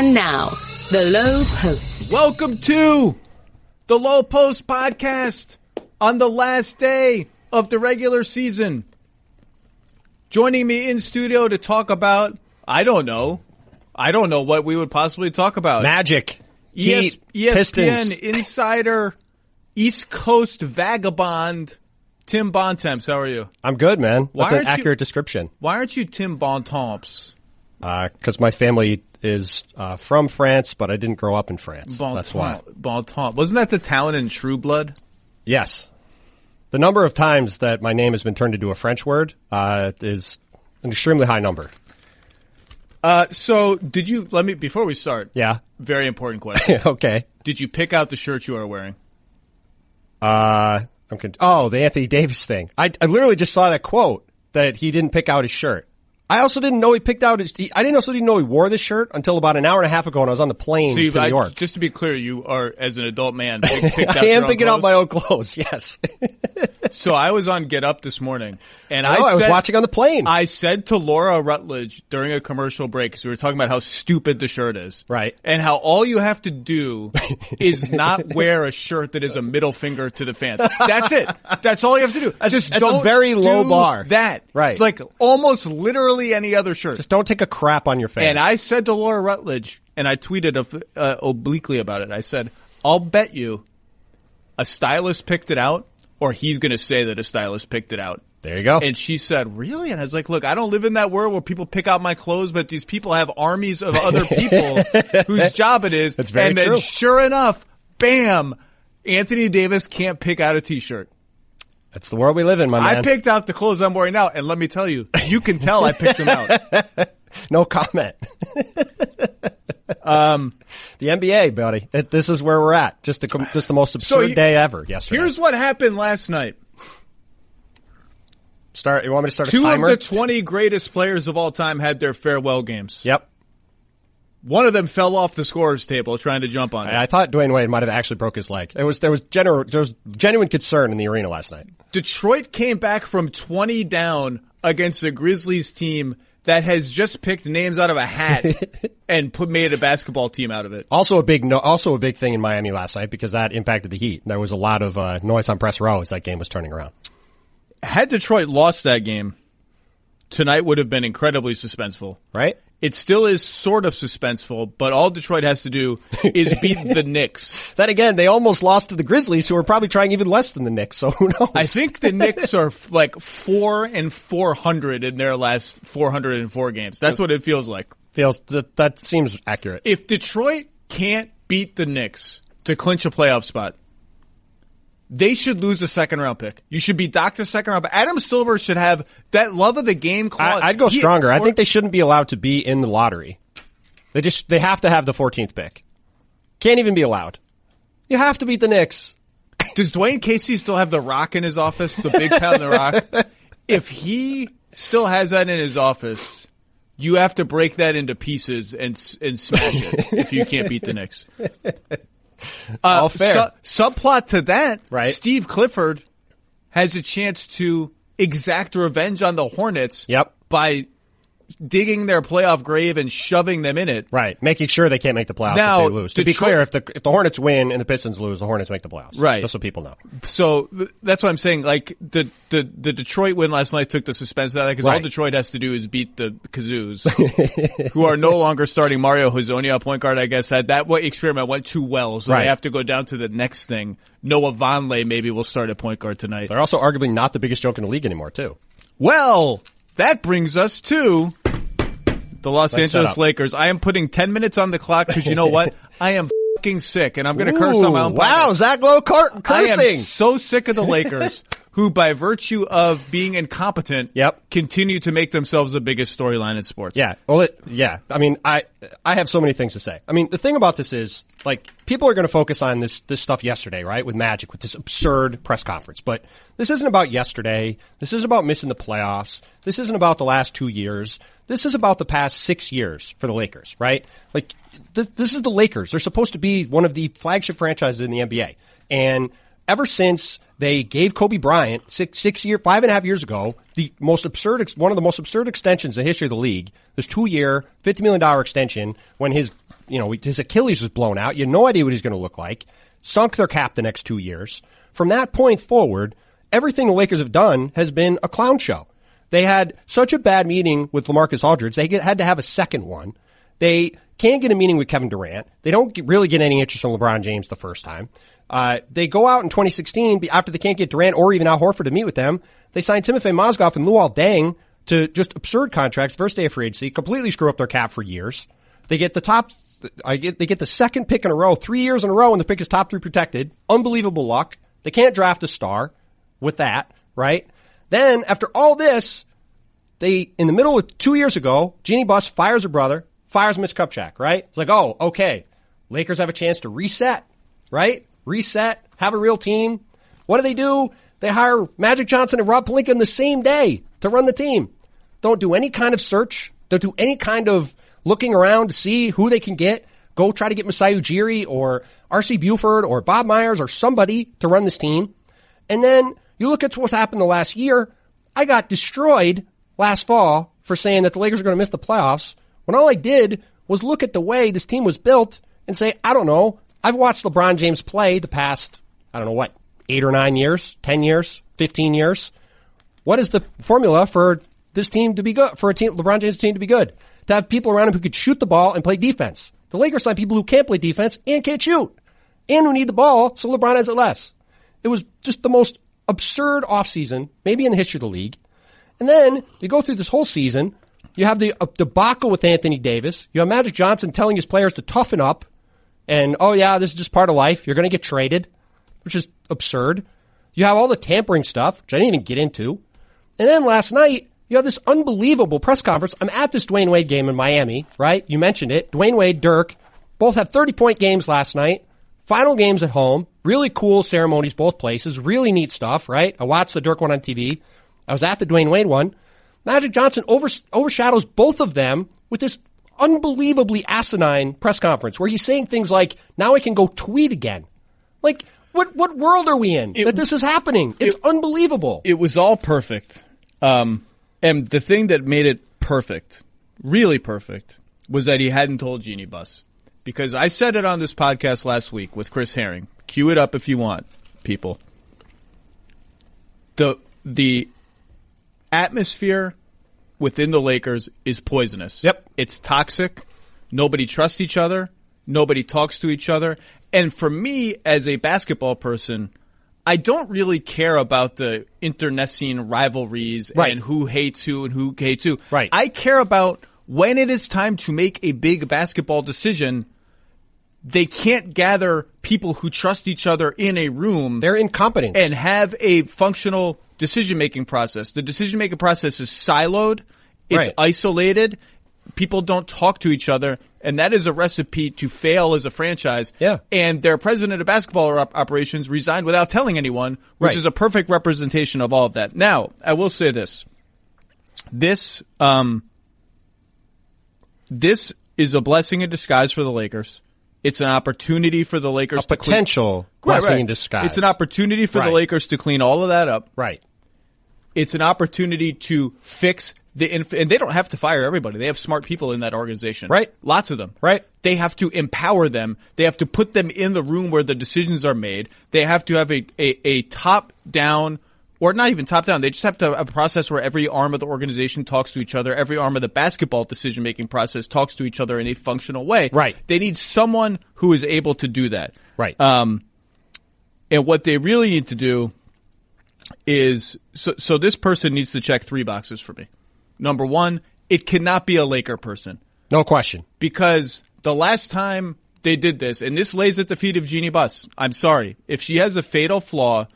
And now, the Lowe Post. Welcome to the Lowe Post podcast on the last day of the regular season. Joining me in studio to talk about, I don't know what we would possibly talk about. Magic, Heat, ESPN Pistons. insider, East Coast vagabond, Tim Bontemps. How are you? I'm good, man. That's an accurate description. Why aren't you Tim Bontemps? Because my family is from France, but I didn't grow up in France. That's why. Bontemps. Wasn't that the town in True Blood? Yes. The number of times that my name has been turned into a French word is an extremely high number. So did you, before we start. Yeah. Very important question. Okay. Did you pick out the shirt you are wearing? The Anthony Davis thing. I literally just saw that quote that he didn't pick out his shirt. I also didn't know he picked out his. I didn't know he wore this shirt until about an hour and a half ago when I was on the plane to New York. Just to be clear, you are, as an adult man, picked out I am picking out out my own clothes. Yes. So I was on Get Up this morning, and I was watching on the plane. I said to Laura Rutledge during a commercial break, because we were talking about how stupid the shirt is, right? And how all you have to do is not wear a shirt that is a middle finger to the fans. That's it. That's all you have to do. That's a very low bar. That right? Like almost literally any other shirt. Just don't take a crap on your face. And I said to Laura Rutledge, and I tweeted obliquely about it. I said, "I'll bet you a stylist picked it out, or he's going to say that a stylist picked it out." There you go. And she said, "Really?" And I was like, "Look, I don't live in that world where people pick out my clothes, but these people have armies of other people whose job it is." That's very and true. then sure enough, bam, Anthony Davis can't pick out a T-shirt. That's the world we live in, my man. I picked out the clothes I'm wearing now, and let me tell you, you can tell I picked them out. No comment. The NBA, buddy. This is where we're at. Just the most absurd day ever yesterday. Here's what happened last night. You want me to start a Two timer? of the 20 greatest players of all time had their farewell games. Yep. One of them fell off the scorer's table trying to jump on it. I thought Dwayne Wade might have actually broke his leg. There was genuine concern in the arena last night. Detroit came back from 20 down against a Grizzlies team that has just picked names out of a hat and made a basketball team out of it. Also a big thing in Miami last night because that impacted the Heat. There was a lot of noise on press row as that game was turning around. Had Detroit lost that game, tonight would have been incredibly suspenseful. Right? It still is sort of suspenseful, but all Detroit has to do is beat the Knicks. Then again, they almost lost to the Grizzlies, who are probably trying even less than the Knicks, so who knows? I think the Knicks are like 4-400 in their last 404 games. That's what it feels like. That seems accurate. If Detroit can't beat the Knicks to clinch a playoff spot, they should lose a second-round pick. You should be docked a second-round pick. Adam Silver should have that love of the game clause. I'd go stronger. I think they shouldn't be allowed to be in the lottery. They have to have the 14th pick. Can't even be allowed. You have to beat the Knicks. Does Dwayne Casey still have the rock in his office, the big pound the rock? If he still has that in his office, you have to break that into pieces and smash it if you can't beat the Knicks. All fair. Subplot to that, right? Steve Clifford has a chance to exact revenge on the Hornets. Yep. By digging their playoff grave and shoving them in it. Right. Making sure they can't make the playoffs now, if they lose. To be clear, if the Hornets win and the Pistons lose, the Hornets make the playoffs. Right. Just so people know. So that's what I'm saying. Like the Detroit win last night took the suspense out of that because all Detroit has to do is beat the Kazoos, who are no longer starting Mario Hezonja, point guard. I guess that experiment went too well, so they have to go down to the next thing. Noah Vonleh maybe will start at point guard tonight. They're also arguably not the biggest joke in the league anymore, too. Well, that brings us to the Los Angeles Lakers. I am putting 10 minutes on the clock because you know what? I am fucking sick, and I'm going to curse on my own podcast. Wow, Zach Lowe cursing. I am so sick of the Lakers, who by virtue of being incompetent, continue to make themselves the biggest storyline in sports. Yeah. Well, I mean, I have so many things to say. I mean, the thing about this is, like, people are going to focus on this stuff yesterday, right? With Magic, with this absurd press conference. But this isn't about yesterday. This isn't about missing the playoffs. This isn't about the last 2 years. This is about the past 6 years for the Lakers, right? Like, this is the Lakers. They're supposed to be one of the flagship franchises in the NBA. And ever since they gave Kobe Bryant 5.5 years ago, one of the most absurd extensions in the history of the league, this 2-year, $50 million extension when his his Achilles was blown out. You had no idea what he's going to look like. Sunk their cap the next 2 years. From that point forward, everything the Lakers have done has been a clown show. They had such a bad meeting with LaMarcus Aldridge. They had to have a second one. They can't get a meeting with Kevin Durant. They don't really get any interest from LeBron James the first time. They go out in 2016 after they can't get Durant or even Al Horford to meet with them. They sign Timofey Mozgov and Luol Deng to just absurd contracts, first day of free agency, completely screw up their cap for years. They get they get the second pick in a row, 3 years in a row, and the pick is top 3 protected. Unbelievable luck. They can't draft a star with that, right? Then, after all this, in the middle of 2 years ago, Jeannie Buss fires her brother, fires Mitch Kupchak, right? It's like, oh, okay. Lakers have a chance to reset, right? Reset, have a real team. What do? They hire Magic Johnson and Rob Pelinka in the same day to run the team. Don't do any kind of search. Don't do any kind of looking around to see who they can get. Go try to get Masai Ujiri or R.C. Buford or Bob Myers or somebody to run this team. And then you look at what's happened the last year. I got destroyed last fall for saying that the Lakers are going to miss the playoffs when all I did was look at the way this team was built and say, I don't know. I've watched LeBron James play the past, 8 or 9 years, 10 years, 15 years. What is the formula for this team to be good, for LeBron James' team to be good? To have people around him who could shoot the ball and play defense. The Lakers sign people who can't play defense and can't shoot, and who need the ball, so LeBron has it less. It was just the most absurd offseason, maybe in the history of the league. And then you go through this whole season, you have the debacle with Anthony Davis. You have Magic Johnson telling his players to toughen up, and, oh yeah, this is just part of life. You're going to get traded, which is absurd. You have all the tampering stuff, which I didn't even get into. And then last night, you have this unbelievable press conference. I'm at this Dwayne Wade game in Miami, right? You mentioned it. Dwayne Wade, Dirk, both have 30-point games last night. Final games at home. Really cool ceremonies both places. Really neat stuff, right? I watched the Dirk one on TV. I was at the Dwayne Wade one. Magic Johnson overshadows both of them with this unbelievably asinine press conference where he's saying things like, now I can go tweet again. Like, what world are we in that this is happening? It's unbelievable. It was all perfect. And the thing that made it perfect, really perfect, was that he hadn't told Jeannie Buss. Because I said it on this podcast last week with Chris Herring. Cue it up if you want, people. The atmosphere within the Lakers is poisonous. Yep. It's toxic. Nobody trusts each other. Nobody talks to each other. And for me, as a basketball person, I don't really care about the internecine rivalries and who hates who and who hates who. Right. I care about when it is time to make a big basketball decision, they can't gather people who trust each other in a room. They're incompetent. And have a functional decision-making process. The decision-making process is siloed. It's isolated. People don't talk to each other. And that is a recipe to fail as a franchise. Yeah. And their president of basketball operations resigned without telling anyone, which is a perfect representation of all of that. Now, I will say this. This is a blessing in disguise for the Lakers. It's an opportunity for the Lakers to potential blessing in disguise. It's an opportunity for the Lakers to clean all of that up. Right. It's an opportunity to fix and they don't have to fire everybody. They have smart people in that organization. Right. Lots of them. Right. They have to empower them. They have to put them in the room where the decisions are made. They have to have a top-down, or not even top-down. They just have to have a process where every arm of the organization talks to each other. Every arm of the basketball decision-making process talks to each other in a functional way. Right. They need someone who is able to do that. Right. And what they really need to do is, so this person needs to check 3 boxes for me. Number one, it cannot be a Laker person. No question. Because the last time they did this, and this lays at the feet of Jeannie Buss. I'm sorry. If she has a fatal flaw,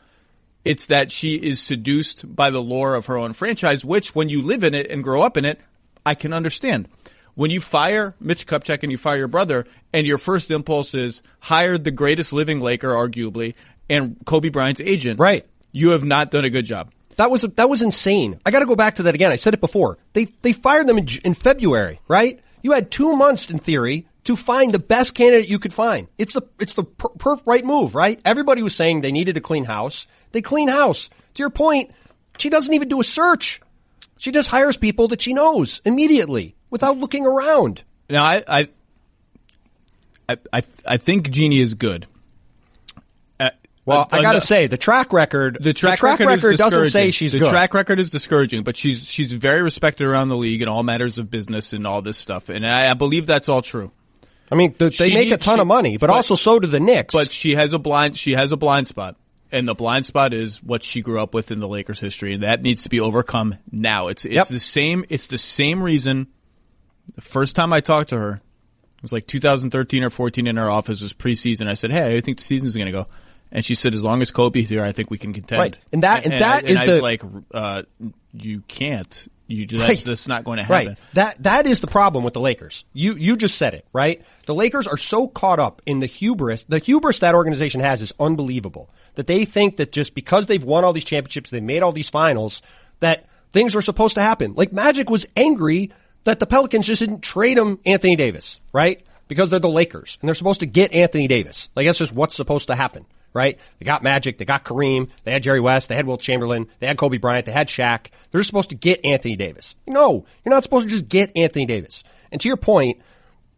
it's that she is seduced by the lore of her own franchise, which when you live in it and grow up in it, I can understand. When you fire Mitch Kupchak and you fire your brother, and your first impulse is hire the greatest living Laker, arguably, and Kobe Bryant's agent. Right. You have not done a good job. That was insane. I got to go back to that again. I said it before. They fired them in February, right? You had 2 months in theory to find the best candidate you could find. It's the right move, right? Everybody was saying they needed to clean house. They clean house. To your point, she doesn't even do a search. She just hires people that she knows immediately without looking around. Now, I think Jeannie is good. Well, I got to say, the track record doesn't say she's good. The track record is discouraging, but she's very respected around the league in all matters of business and all this stuff. And I believe that's all true. I mean, they make a ton of money, but also so do the Knicks. But she has a blind spot. And the blind spot is what she grew up with in the Lakers history, and that needs to be overcome now. It's the same reason. The first time I talked to her, it was like 2013 or 14 in her office, it was preseason. I said, "Hey, I think the season's going to go." And she said, "As long as Kobe's here, I think we can contend." Right. And I was like, you can't. That's not going to happen. Right. That is the problem with the Lakers. You just said it, right? The Lakers are so caught up in the hubris. The hubris that organization has is unbelievable. That they think that just because they've won all these championships, they've made all these finals, that things are supposed to happen. Like Magic was angry that the Pelicans just didn't trade him Anthony Davis, right? Because they're the Lakers and they're supposed to get Anthony Davis. Like that's just what's supposed to happen. Right? They got Magic, they got Kareem, they had Jerry West, they had Wilt Chamberlain, they had Kobe Bryant, they had Shaq. They're supposed to get Anthony Davis. No, you're not supposed to just get Anthony Davis. And to your point,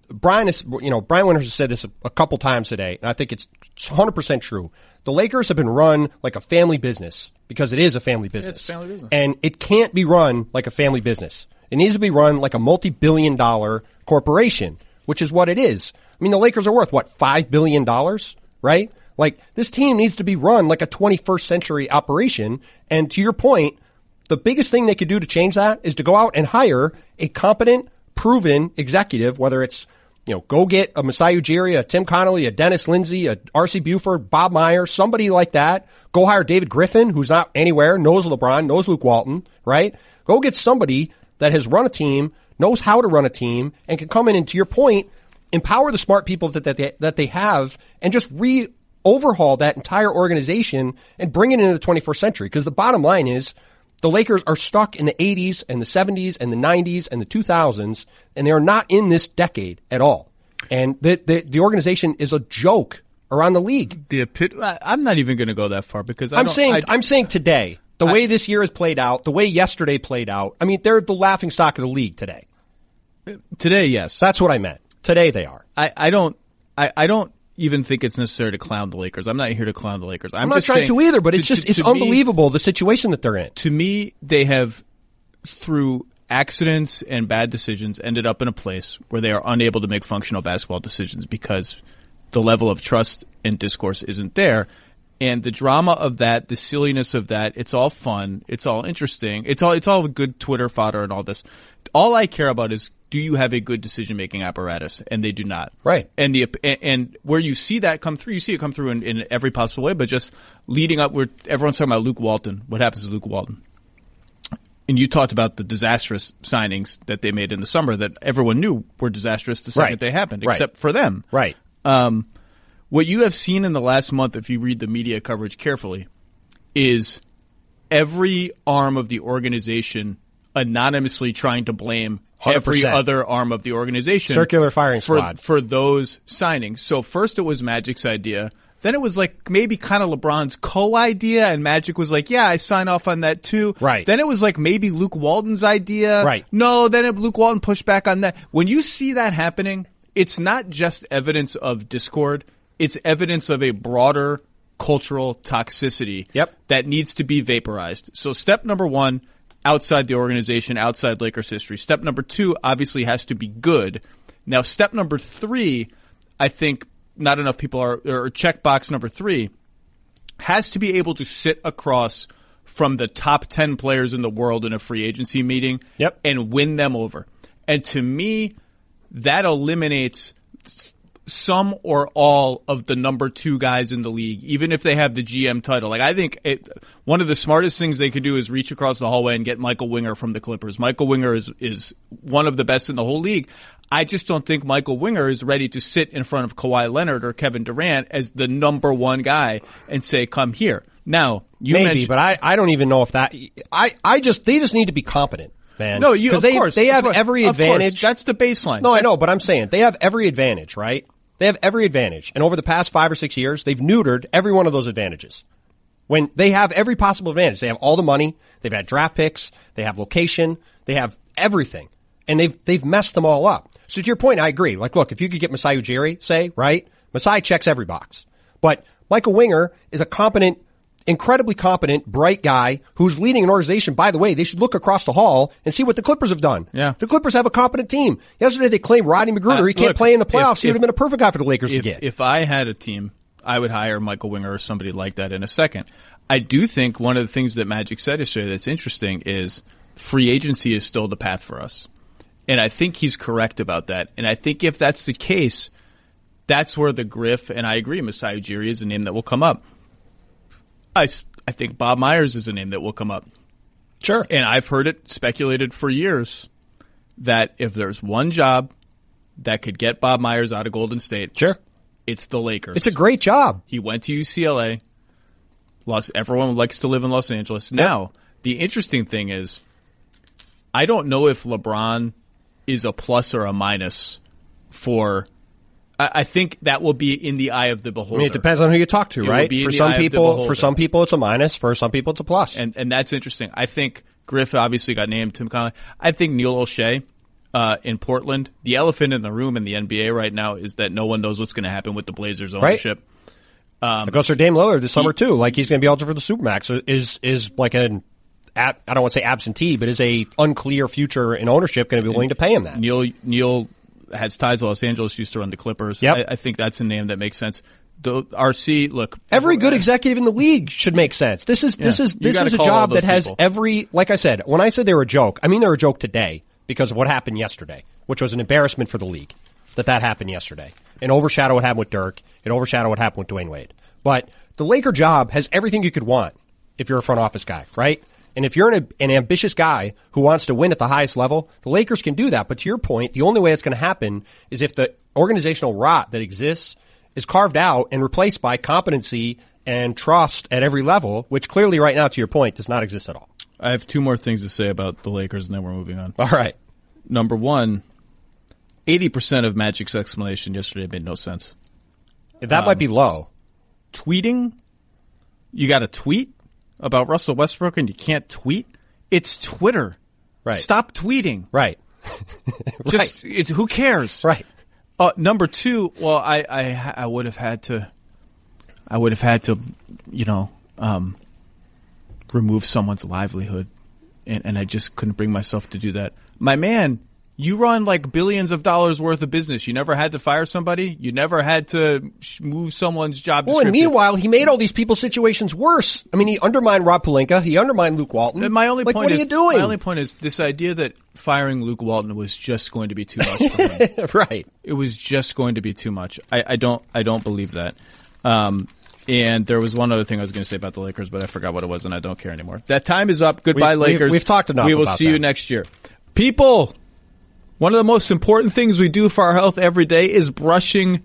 Brian Winters has said this a couple times today, and I think it's 100% true. The Lakers have been run like a family business because it is a family business. It's a family business. And it can't be run like a family business. It needs to be run like a multi-billion-dollar corporation, which is what it is. I mean, the Lakers are worth, $5 billion, right? Like, this team needs to be run like a 21st century operation. And to your point, the biggest thing they could do to change that is to go out and hire a competent, proven executive, whether it's, go get a Masai Ujiri, a Tim Connolly, a Dennis Lindsay, a R.C. Buford, Bob Meyer, somebody like that. Go hire David Griffin, who's not anywhere, knows LeBron, knows Luke Walton, right? Go get somebody that has run a team, knows how to run a team, and can come in and, to your point, empower the smart people that they have and just overhaul that entire organization and bring it into the 21st century. Because the bottom line is the Lakers are stuck in the 80s and the 70s and the 90s and the 2000s, and they are not in this decade at all. And the organization is a joke around the league. I'm not even going to go that far because I'm saying today, the way this year has played out, the way yesterday played out, I mean, they're the laughing stock of the league today. Today, yes. That's what I meant. Today they are. I don't even think it's necessary to clown the Lakers. I'm not here to clown the Lakers. I'm not just trying saying, to either, but it's unbelievable the situation that they're in. To me, they have, through accidents and bad decisions, ended up in a place where they are unable to make functional basketball decisions because the level of trust and discourse isn't there. And the drama of that, the silliness of that, it's all fun. It's all interesting. It's all good Twitter fodder and all this. All I care about is, do you have a good decision-making apparatus? And they do not. Right. And where you see that come through, you see it come through in every possible way, but just leading up where everyone's talking about Luke Walton. What happens to Luke Walton? And you talked about the disastrous signings that they made in the summer that everyone knew were disastrous the second they happened, except for them. Right. What you have seen in the last month, if you read the media coverage carefully, is every arm of the organization anonymously trying to blame 100%. Every other arm of the organization. Circular firing squad. For those signings. So first it was Magic's idea. Then it was like maybe kind of LeBron's co-idea, and Magic was like, yeah, I sign off on that too. Right. Then it was like maybe Luke Walton's idea. Right. No, then Luke Walton pushed back on that. When you see that happening, it's not just evidence of discord. It's evidence of a broader cultural toxicity that needs to be vaporized. So step number one, outside the organization, outside Lakers history. Step number two obviously has to be good. Now, step number three, I think not enough people are, or checkbox number three, has to be able to sit across from the top 10 players in the world in a free agency meeting and win them over. And to me, that eliminates some or all of the number two guys in the league, even if they have the GM title. Like, I think one of the smartest things they could do is reach across the hallway and get Michael Winger from the Clippers. Michael Winger is one of the best in the whole league. I just don't think Michael Winger is ready to sit in front of Kawhi Leonard or Kevin Durant as the number one guy and say, come here. Now, you mentioned, but I don't even know if that, they just need to be competent. Man. No, of course. They have every advantage. That's the baseline. No, I know, but I'm saying they have every advantage, right? They have every advantage. And over the past 5 or 6 years, they've neutered every one of those advantages. When they have every possible advantage. They have all the money. They've had draft picks. They have location. They have everything. And they've messed them all up. So to your point, I agree. Like, look, if you could get Masai Ujiri, say, right? Masai checks every box. But Michael Winger is a competent, incredibly competent, bright guy who's leading an organization. By the way, they should look across the hall and see what the Clippers have done. Yeah. The Clippers have a competent team. Yesterday they claimed Rodney McGruder. He can't play in the playoffs. He would have been a perfect guy for the Lakers to get. If I had a team, I would hire Michael Winger or somebody like that in a second. I do think one of the things that Magic said yesterday that's interesting is free agency is still the path for us. And I think he's correct about that. And I think if that's the case, that's where the Griff, and I agree, Masai Ujiri is a name that will come up. I think Bob Myers is a name that will come up. Sure. And I've heard it speculated for years that if there's one job that could get Bob Myers out of Golden State, sure, it's the Lakers. It's a great job. He went to UCLA. Everyone likes to live in Los Angeles. Yep. Now, the interesting thing is, I don't know if LeBron is a plus or a minus for. I think that will be in the eye of the beholder. I mean, it depends on who you talk to, right? For some people, it's a minus. For some people, it's a plus. And that's interesting. I think Griff obviously got named. Tim Connelly. I think Neil O'Shea in Portland. The elephant in the room in the NBA right now is that no one knows what's going to happen with the Blazers' ownership. Right. It goes for Dame Lillard this summer too. Like, he's going to be eligible for the Supermax. Is like I don't want to say absentee, but is a unclear future in ownership going to be willing to pay him that? Neil has ties to Los Angeles, used to run the Clippers. Yep. I think that's a name that makes sense. The RC, look, every good executive in the league should make sense. This is a job that has every, like I said, when I said they were a joke, I mean they're a joke today because of what happened yesterday, which was an embarrassment for the league that happened yesterday. And overshadow what happened with Dirk. It overshadowed what happened with Dwayne Wade. But the Laker job has everything you could want if you're a front office guy, right? And if you're an ambitious guy who wants to win at the highest level, the Lakers can do that. But to your point, the only way it's going to happen is if the organizational rot that exists is carved out and replaced by competency and trust at every level, which clearly right now, to your point, does not exist at all. I have two more things to say about the Lakers, and then we're moving on. All right. Number one, 80% of Magic's explanation yesterday made no sense. That might be low. Tweeting? You got to tweet about Russell Westbrook and you can't tweet? It's Twitter. Right. Stop tweeting. Right. Just who cares? Right. Number two, well, I would have had to remove someone's livelihood, and I just couldn't bring myself to do that. My man, you run like billions of dollars worth of business. You never had to fire somebody. You never had to move someone's job description. Well, and meanwhile, he made all these people's situations worse. I mean, he undermined Rob Pelinka. He undermined Luke Walton. And my only point what is, are you doing? My only point is this idea that firing Luke Walton was just going to be too much for him. Right. It was just going to be too much. I don't believe that. And there was one other thing I was going to say about the Lakers, but I forgot what it was, and I don't care anymore. That time is up. Goodbye, Lakers. We've talked enough. We will see you next year. People, one of the most important things we do for our health every day is brushing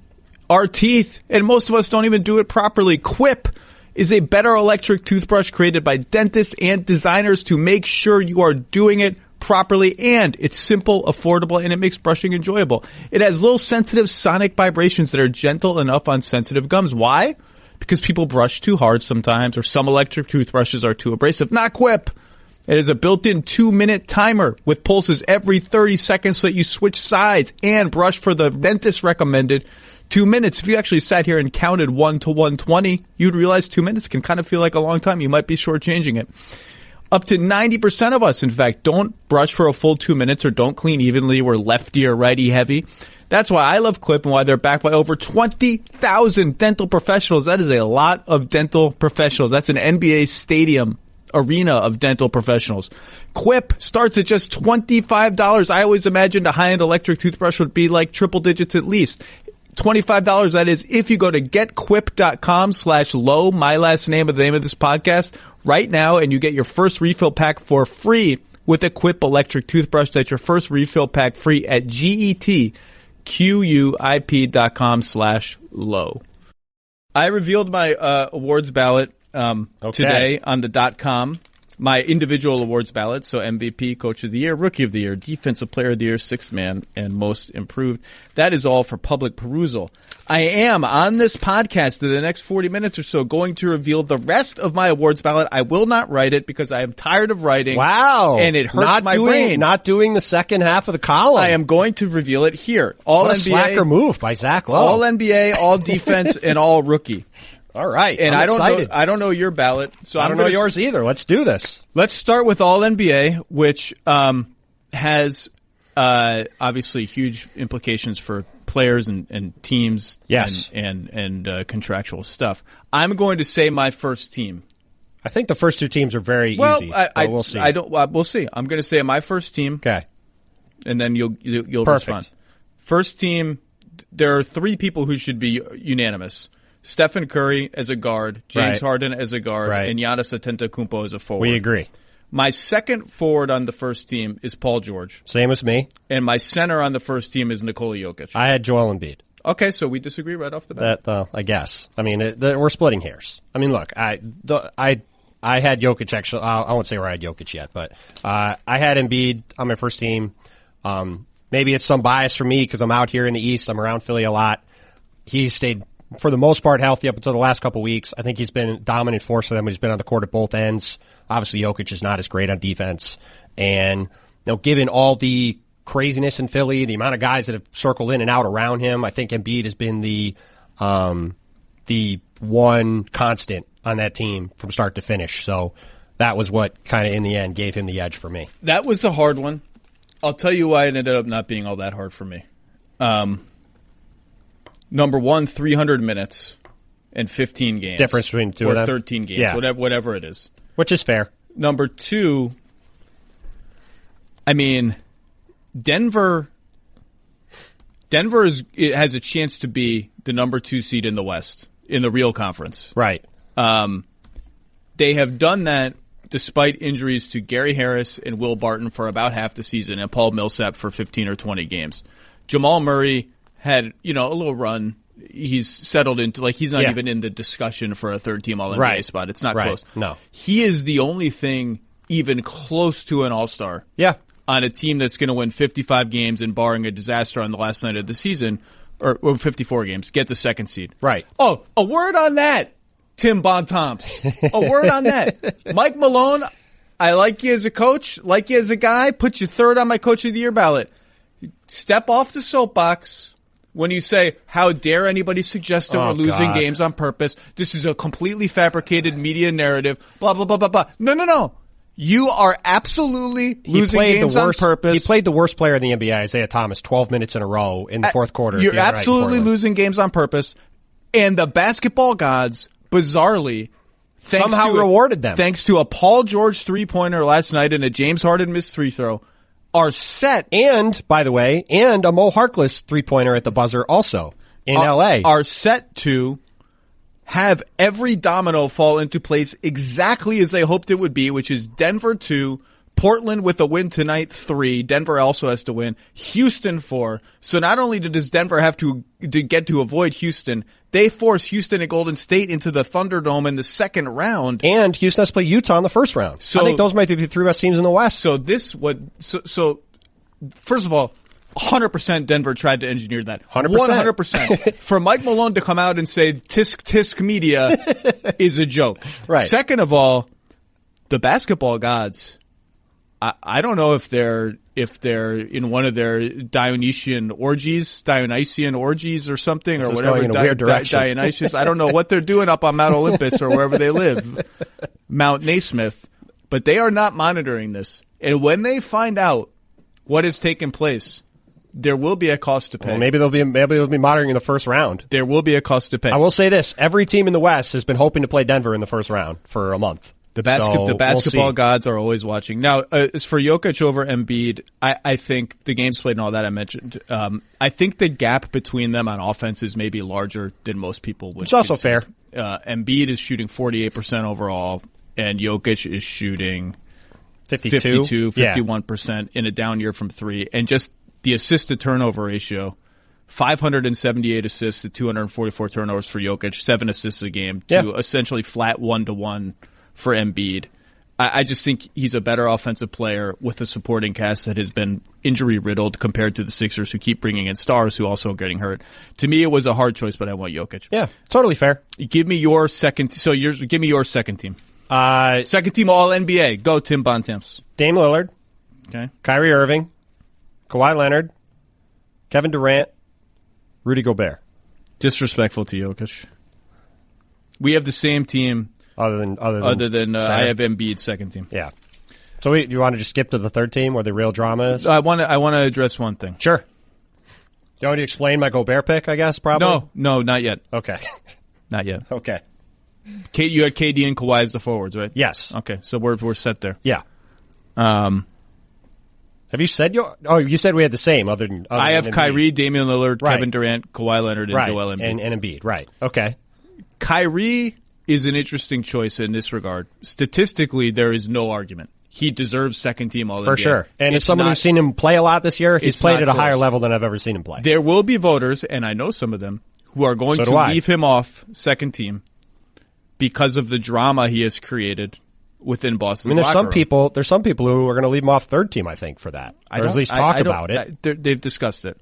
our teeth, and most of us don't even do it properly. Quip is a better electric toothbrush created by dentists and designers to make sure you are doing it properly, and it's simple, affordable, and it makes brushing enjoyable. It has little sensitive sonic vibrations that are gentle enough on sensitive gums. Why? Because people brush too hard sometimes, or some electric toothbrushes are too abrasive. Not Quip. It is a built-in 2-minute timer with pulses every 30 seconds so that you switch sides and brush for the dentist recommended 2 minutes. If you actually sat here and counted 1 to 120, you'd realize 2 minutes can kind of feel like a long time. You might be shortchanging it. Up to 90% of us, in fact, don't brush for a full 2 minutes or don't clean evenly. We're lefty or righty heavy. That's why I love Quip and why they're backed by over 20,000 dental professionals. That is a lot of dental professionals. That's an NBA stadium arena of dental professionals. Quip starts at just $25. I always imagined a high-end electric toothbrush would be like triple digits at least. $25, that is, if you go to getquip.com/low, my last name of the name of this podcast, right now, and you get your first refill pack for free with a Quip electric toothbrush. That's your first refill pack free at getquip.com/low. I revealed my awards ballot today on the .com. my individual awards ballot, so MVP, Coach of the Year, Rookie of the Year, Defensive Player of the Year, Sixth Man, and Most Improved. That is all for public perusal. I am, on this podcast in the next 40 minutes or so, going to reveal the rest of my awards ballot. I will not write it because I am tired of writing. Wow. And it hurts my brain. Not doing the second half of the column. I am going to reveal it here. All what NBA. A slacker move by Zach Lowe. All NBA, all defense, and all rookie. All right. And I'm excited. I don't know your ballot, so I don't know yours either. Let's do this. Let's start with All NBA, which has obviously huge implications for players and teams. Yes. and contractual stuff. I'm going to say my first team. I think the first two teams are very easy. We'll see. We'll see. I'm going to say my first team. Okay. And then you'll Perfect. respond. First team. There are three people who should be unanimous. Stephen Curry as a guard, James Harden as a guard, and Giannis Antetokounmpo as a forward. We agree. My second forward on the first team is Paul George. Same as me. And my center on the first team is Nikola Jokic. I had Joel Embiid. Okay, so we disagree right off the bat. I guess. I mean, we're splitting hairs. I mean, look, I had Jokic actually. I won't say where I had Jokic yet, but I had Embiid on my first team. Maybe it's some bias for me because I'm out here in the East. I'm around Philly a lot. He stayed, for the most part, healthy up until the last couple weeks. I think he's been a dominant force for them. He's been on the court at both ends. Obviously, Jokic is not as great on defense. And, given all the craziness in Philly, the amount of guys that have circled in and out around him, I think Embiid has been the one constant on that team from start to finish. So that was what kind of, in the end, gave him the edge for me. That was the hard one. I'll tell you why it ended up not being all that hard for me. Number one, 300 minutes and 15 games. Difference between the two of them? Or 13 games, whatever it is. Which is fair. Number two, I mean, Denver has a chance to be the number 2 seed in the West, in the real conference. Right. They have done that despite injuries to Gary Harris and Will Barton for about half the season and Paul Millsap for 15 or 20 games. Jamal Murray had, a little run. He's settled into, he's not even in the discussion for a third-team All-NBA spot. It's not close. No. He is the only thing even close to an All-Star. Yeah. On a team that's going to win 55 games and barring a disaster on the last night of the season, or 54 games, get the second seed. Right. Oh, a word on that, Tim Bontemps. A word on that. Mike Malone, I like you as a coach, like you as a guy, put you third on my Coach of the Year ballot. Step off the soapbox when you say, how dare anybody suggest that we're losing games on purpose. This is a completely fabricated media narrative, blah, blah, blah, blah, blah. No. You are absolutely losing games on purpose. He played the worst player in the NBA, Isaiah Thomas, 12 minutes in a row in the fourth quarter. You're absolutely losing games on purpose. And the basketball gods, bizarrely, somehow rewarded them. Thanks to a Paul George three-pointer last night and a James Harden missed free throw, are set. And, by the way, a Mo Harkless three-pointer at the buzzer also in L.A. Are set to have every domino fall into place exactly as they hoped it would be, which is Denver 2, Portland with a win tonight 3, Denver also has to win, Houston 4. So not only does Denver have to get to avoid Houston, they force Houston and Golden State into the Thunderdome in the second round. And Houston has to play Utah in the first round. So I think those might be the three best teams in the West. So first of all, 100% Denver tried to engineer that. 100%. For Mike Malone to come out and say tisk tisk media is a joke. Right. Second of all, the basketball gods, I don't know if they're in one of their Dionysian orgies or something, or whatever. Dionysius. I don't know what they're doing up on Mount Olympus or wherever they live, Mount Naismith, but they are not monitoring this. And when they find out what has taken place, there will be a cost to pay. Well, maybe they'll be monitoring in the first round. There will be a cost to pay. I will say this: every team in the West has been hoping to play Denver in the first round for a month. The basketball gods are always watching. Now, as for Jokic over Embiid, I think the games played and all that I mentioned, I think the gap between them on offense is maybe larger than most people would. It's also fair. Embiid is shooting 48% overall, and Jokic is shooting 51% in a down year from three, and just the assist to turnover ratio, 578 assists to 244 turnovers for Jokic, 7 assists a game to essentially flat 1-to-1 for Embiid. I just think he's a better offensive player with a supporting cast that has been injury-riddled compared to the Sixers, who keep bringing in stars who also are getting hurt. To me, it was a hard choice, but I want Jokic. Yeah, totally fair. Give me your second. Give me your second team. Second team All-NBA. Go, Tim Bontemps. Dame Lillard. Okay. Kyrie Irving. Kawhi Leonard. Kevin Durant. Rudy Gobert. Disrespectful to Jokic. We have the same team. Other than I have Embiid's second team. Yeah. So you want to just skip to the third team where the real drama is? I want to address one thing. Sure. Do you want to explain my Gobert pick, I guess, probably? No, not yet. Okay. Not yet. Okay. You had KD and Kawhi as the forwards, right? Yes. Okay, so we're set there. Yeah. Have you said you said we had the same other than I have Embiid. Kyrie, Damian Lillard, Right. Kevin Durant, Kawhi Leonard, and Joel Embiid. And Embiid, right. Okay. Kyrie is an interesting choice in this regard. Statistically, there is no argument. He deserves second team All-NBA. For sure. And as someone who's seen him play a lot this year, he's played at a higher level than I've ever seen him play. There will be voters, and I know some of them, who are going to leave him off second team because of the drama he has created within Boston's there's locker room. There's some people who are going to leave him off third team, I think, for that. Or at least talk about it. They've discussed it.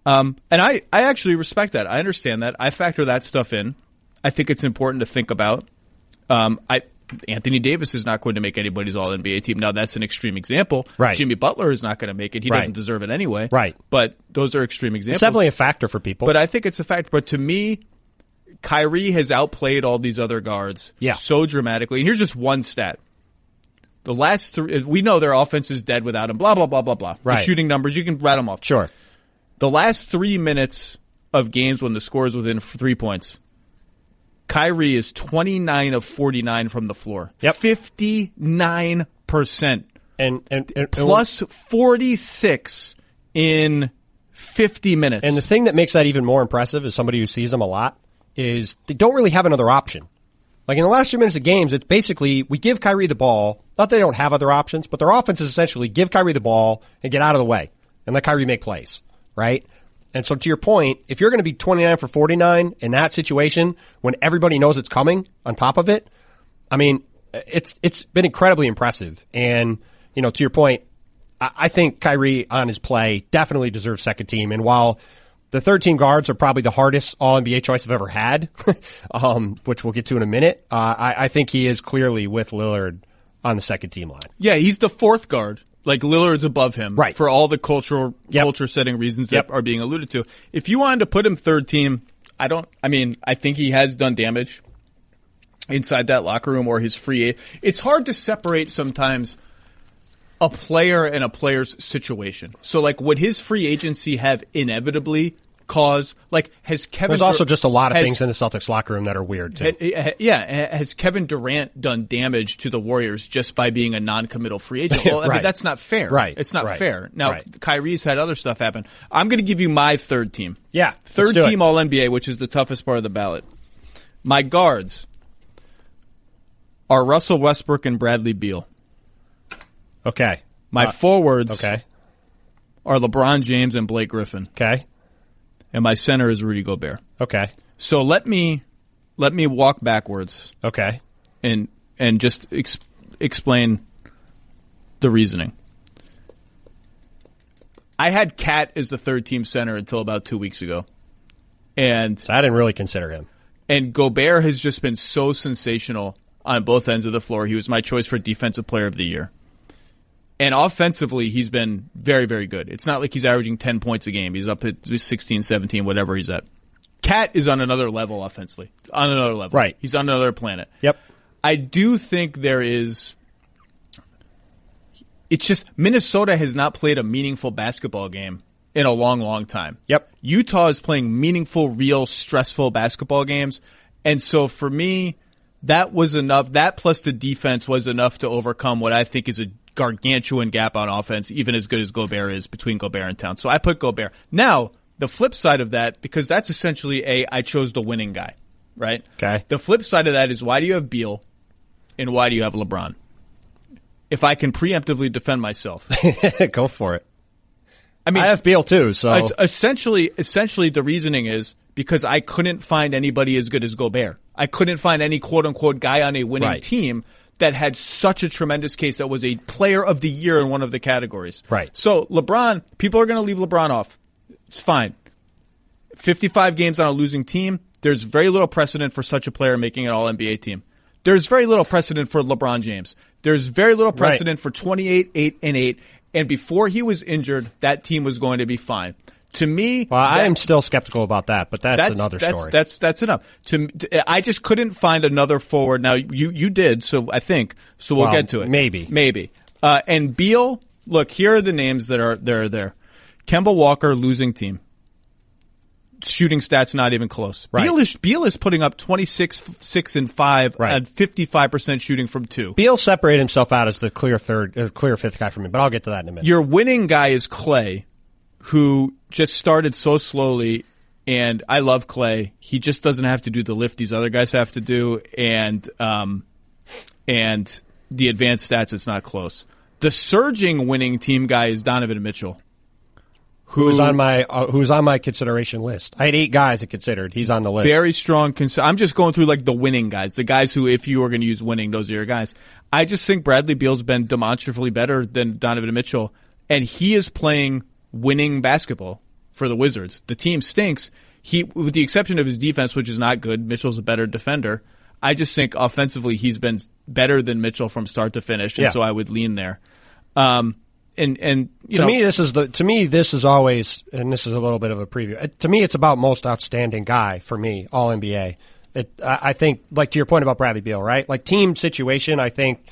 And I actually respect that. I understand that. I factor that stuff in. I think it's important to think about. Anthony Davis is not going to make anybody's All-NBA team. Now, that's an extreme example. Right. Jimmy Butler is not going to make it. He doesn't deserve it anyway. Right. But those are extreme examples. It's definitely a factor for people. But I think it's a factor. But to me, Kyrie has outplayed all these other guards so dramatically. And here's just one stat. The last three, we know their offense is dead without him, blah, blah, blah, blah, blah. Right. The shooting numbers, you can rattle them off. Sure. The last 3 minutes of games when the score is within 3 points, Kyrie is 29 of 49 from the floor. Yep. 59%. And plus 46 in 50 minutes. And the thing that makes that even more impressive as somebody who sees them a lot is they don't really have another option. Like in the last 2 minutes of games, it's basically we give Kyrie the ball. Not that they don't have other options, but their offense is essentially give Kyrie the ball and get out of the way and let Kyrie make plays, right? And so to your point, if you're going to be 29 for 49 in that situation when everybody knows it's coming on top of it, I mean, it's been incredibly impressive. And, you know, to your point, I think Kyrie on his play definitely deserves second team. And while the third team guards are probably the hardest All-NBA choice I've ever had, which we'll get to in a minute, I think he is clearly with Lillard on the second team line. Yeah, he's the fourth guard. Like Lillard's above him, right? For all the culture setting reasons that are being alluded to. If you wanted to put him third team, I think he has done damage inside that locker room or his free. It's hard to separate sometimes a player and a player's situation. So, like, would his free agency have inevitably caused? Like, has Kevin? There's also just a lot of things in the Celtics locker room that are weird too. Has Kevin Durant done damage to the Warriors just by being a non-committal free agent? Well, I mean, that's not fair. Right. It's not fair. Now, Kyrie's had other stuff happen. I'm going to give you my third team. Yeah, third team All NBA, which is the toughest part of the ballot. My guards are Russell Westbrook and Bradley Beal. Okay. My forwards are LeBron James and Blake Griffin. Okay. And my center is Rudy Gobert. Okay. So let me walk backwards. Okay. And just explain the reasoning. I had Cat as the third team center until about 2 weeks ago. And so I didn't really consider him. And Gobert has just been so sensational on both ends of the floor. He was my choice for Defensive Player of the Year. And offensively, he's been very, very good. It's not like he's averaging 10 points a game. He's up at 16, 17, whatever he's at. Cat is on another level offensively. On another level. Right. He's on another planet. Yep. I do think there is... It's just Minnesota has not played a meaningful basketball game in a long, long time. Yep. Utah is playing meaningful, real, stressful basketball games. And so for me, that was enough. That plus the defense was enough to overcome what I think is a gargantuan gap on offense, even as good as Gobert is, between Gobert and Towns. So I put Gobert. Now, the flip side of that, because that's essentially I chose the winning guy, right? Okay. The flip side of that is why do you have Beal and why do you have LeBron? If I can preemptively defend myself. Go for it. I mean, I have Beal too, so. Essentially the reasoning is because I couldn't find anybody as good as Gobert. I couldn't find any quote-unquote guy on a winning team that had such a tremendous case that was a player of the year in one of the categories. Right. So LeBron, people are going to leave LeBron off. It's fine. 55 games on a losing team. There's very little precedent for such a player making an All-NBA team. There's very little precedent for LeBron James. There's very little precedent for 28, 8, and 8. And before he was injured, that team was going to be fine. To me, well, I am still skeptical about that, but that's another story. That's enough. I just couldn't find another forward. Now you did, so I think so. We'll get to it. Maybe. And Beal. Look, here are the names that are there. Kemba Walker, losing team. Shooting stats not even close. Right. Beal is putting up 26, 6, and 5 and 55% shooting from 2. Beal separated himself out as the clear fifth guy for me, but I'll get to that in a minute. Your winning guy is Klay, who just started so slowly, and I love Klay. He just doesn't have to do the lift these other guys have to do, and the advanced stats, it's not close. The surging winning team guy is Donovan Mitchell. Who's on my consideration list. I had 8 guys that considered. He's on the list. Very strong. I'm just going through like the winning guys, the guys who, if you were going to use winning, those are your guys. I just think Bradley Beal's been demonstrably better than Donovan Mitchell, and he is playing winning basketball for the Wizards. The team stinks. With the exception of his defense, which is not good, Mitchell's a better defender. I just think offensively he's been better than Mitchell from start to finish, and so I would lean there. And to me, this is always, and this is a little bit of a preview. To me, it's about most outstanding guy for me, all NBA. I think, like to your point about Bradley Beal, right? Like team situation, I think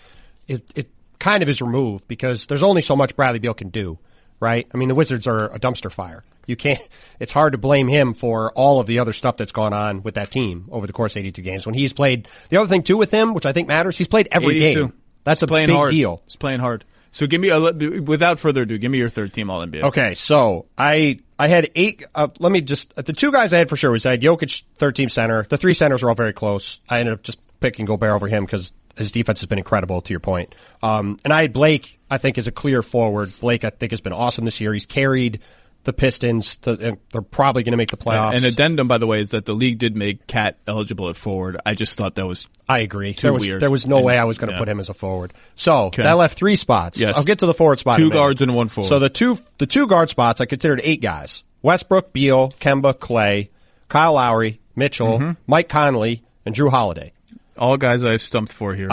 it kind of is removed because there's only so much Bradley Beal can do, right? I mean, the Wizards are a dumpster fire. You can't. It's hard to blame him for all of the other stuff that's gone on with that team over the course of 82 games. When he's played, the other thing too with him, which I think matters, he's played every 82. Game. That's a big deal. He's playing hard. So without further ado, give me your third team All-NBA. Okay, so I had 8. Let me just the 2 guys I had for sure was I had Jokic, third team center. The 3 centers were all very close. I ended up just picking Gobert over him because his defense has been incredible. To your point, and I had Blake. I think is a clear forward. Blake I think has been awesome this year. He's carried the Pistons. And they're probably going to make the playoffs. An addendum, by the way, is that the league did make Cat eligible at forward. I just thought that was I agree. Weird. There was no way I was going to put him as a forward. So that left 3 spots. Yes. I'll get to the forward spot. 2 guards and 1 forward. So the two guard spots, I considered 8 guys: Westbrook, Beal, Kemba, Klay, Kyle Lowry, Mitchell, Mike Conley, and Drew Holiday. All guys I've stumped for here.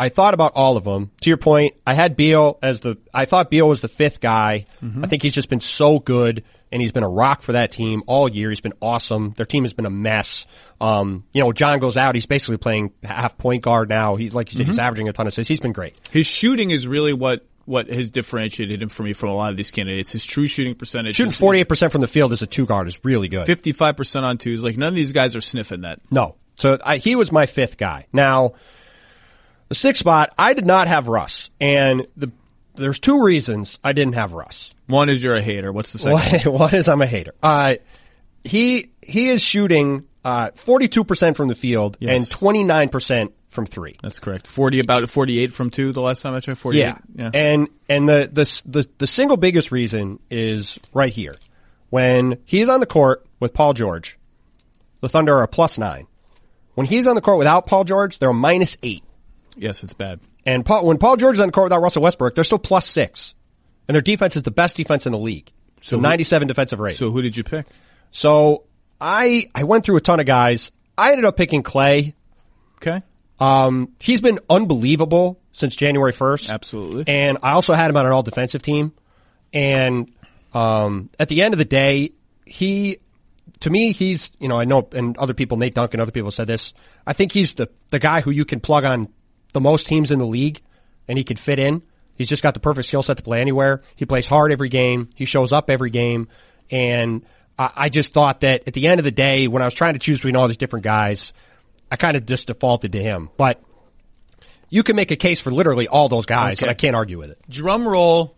I thought about all of them. To your point, I had Beal I thought Beal was the 5th guy. I think he's just been so good, and he's been a rock for that team all year. He's been awesome. Their team has been a mess. John goes out. He's basically playing half point guard now. He's like you said, he's averaging a ton of assists. He's been great. His shooting is really what has differentiated him for me from a lot of these candidates. His true shooting percentage. Shooting 48% from the field as a 2 guard is really good. 55% on 2s. Like none of these guys are sniffing that. No. So he was my 5th guy. Now, the 6th spot, I did not have Russ, and there's 2 reasons I didn't have Russ. One is you're a hater. What's the second? One is I'm a hater. He is shooting 42% from the field and 29% from 3. That's correct. About 48 from 2 the last time I checked. 48. Yeah. And the single biggest reason is right here. When he's on the court with Paul George, the Thunder are a +9. When he's on the court without Paul George, they're a -8. Yes, it's bad. And when Paul George is on the court without Russell Westbrook, they're still +6. And their defense is the best defense in the league. So 97 defensive rate. So who did you pick? So I went through a ton of guys. I ended up picking Klay. Okay. He's been unbelievable since January 1st. Absolutely. And I also had him on an all-defensive team. And at the end of the day, to me, he's, I know, and other people, Nate Duncan, other people said this, I think he's the guy who you can plug on the most teams in the league, and he could fit in. He's just got the perfect skill set to play anywhere. He plays hard every game. He shows up every game. And I just thought that at the end of the day, when I was trying to choose between all these different guys, I kind of just defaulted to him. But you can make a case for literally all those guys, and I can't argue with it. Drum roll.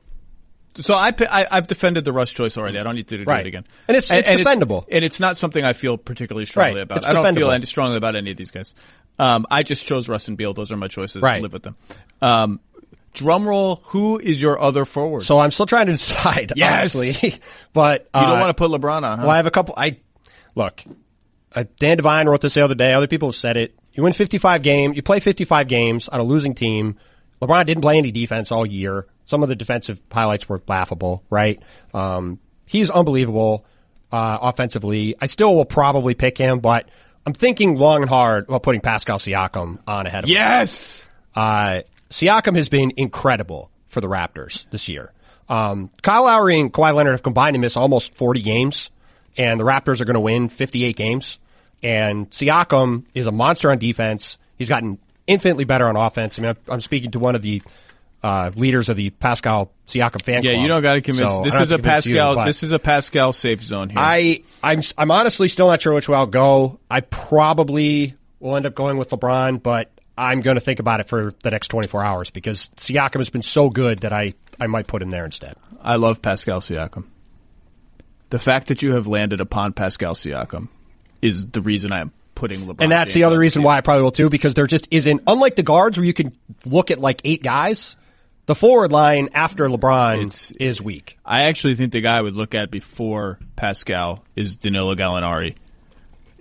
So I've defended the Russ choice already. I don't need to do it again. And it's defendable. And it's not something I feel particularly strongly about. It's I don't defendable. feel strongly about any of these guys. I just chose Russ and Beal. Those are my choices. Right. I live with them. Drum roll, who is your other forward? So I'm still trying to decide, honestly. But you don't want to put LeBron on, huh? Well, I have a couple. Dan Devine wrote this the other day. Other people have said it. You win 55 games. You play 55 games on a losing team. LeBron didn't play any defense all year. Some of the defensive highlights were laughable, right? He's unbelievable offensively. I still will probably pick him, but I'm thinking long and hard about putting Pascal Siakam on ahead of him. Yes! Siakam has been incredible for the Raptors this year. Kyle Lowry and Kawhi Leonard have combined to miss almost 40 games, and the Raptors are going to win 58 games. And Siakam is a monster on defense. He's gotten infinitely better on offense. I mean, I'm speaking to one of the leaders of the Pascal Siakam fan club. Yeah, you don't got to convince. So this is a Pascal safe zone here. I'm honestly still not sure which way I'll go. I probably will end up going with LeBron, but I'm going to think about it for the next 24 hours because Siakam has been so good that I might put him there instead. I love Pascal Siakam. The fact that you have landed upon Pascal Siakam is the reason I'm putting LeBron. And that's the other reason why I probably will too, because there just isn't, unlike the guards where you can look at like 8 guys, the forward line after LeBron is weak. I actually think the guy I would look at before Pascal is Danilo Gallinari.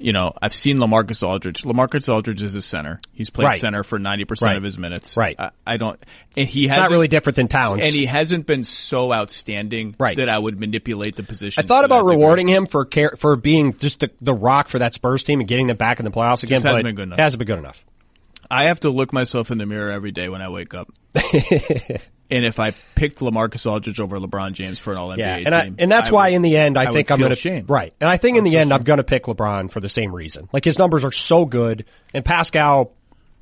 You know, I've seen LaMarcus Aldridge. LaMarcus Aldridge is a center. He's played center for 90% of his minutes. Right. I don't, and it's not really different than Towns. And he hasn't been so outstanding that I would manipulate the position. I thought about rewarding him for being just the rock for that Spurs team and getting them back in the playoffs again, but it hasn't been good enough. I have to look myself in the mirror every day when I wake up. And if I picked LaMarcus Aldridge over LeBron James for an All-NBA team. And that's why in the end I think I'm going to... Right. And I think in the end I'm going to pick LeBron for the same reason. Like his numbers are so good. And Pascal,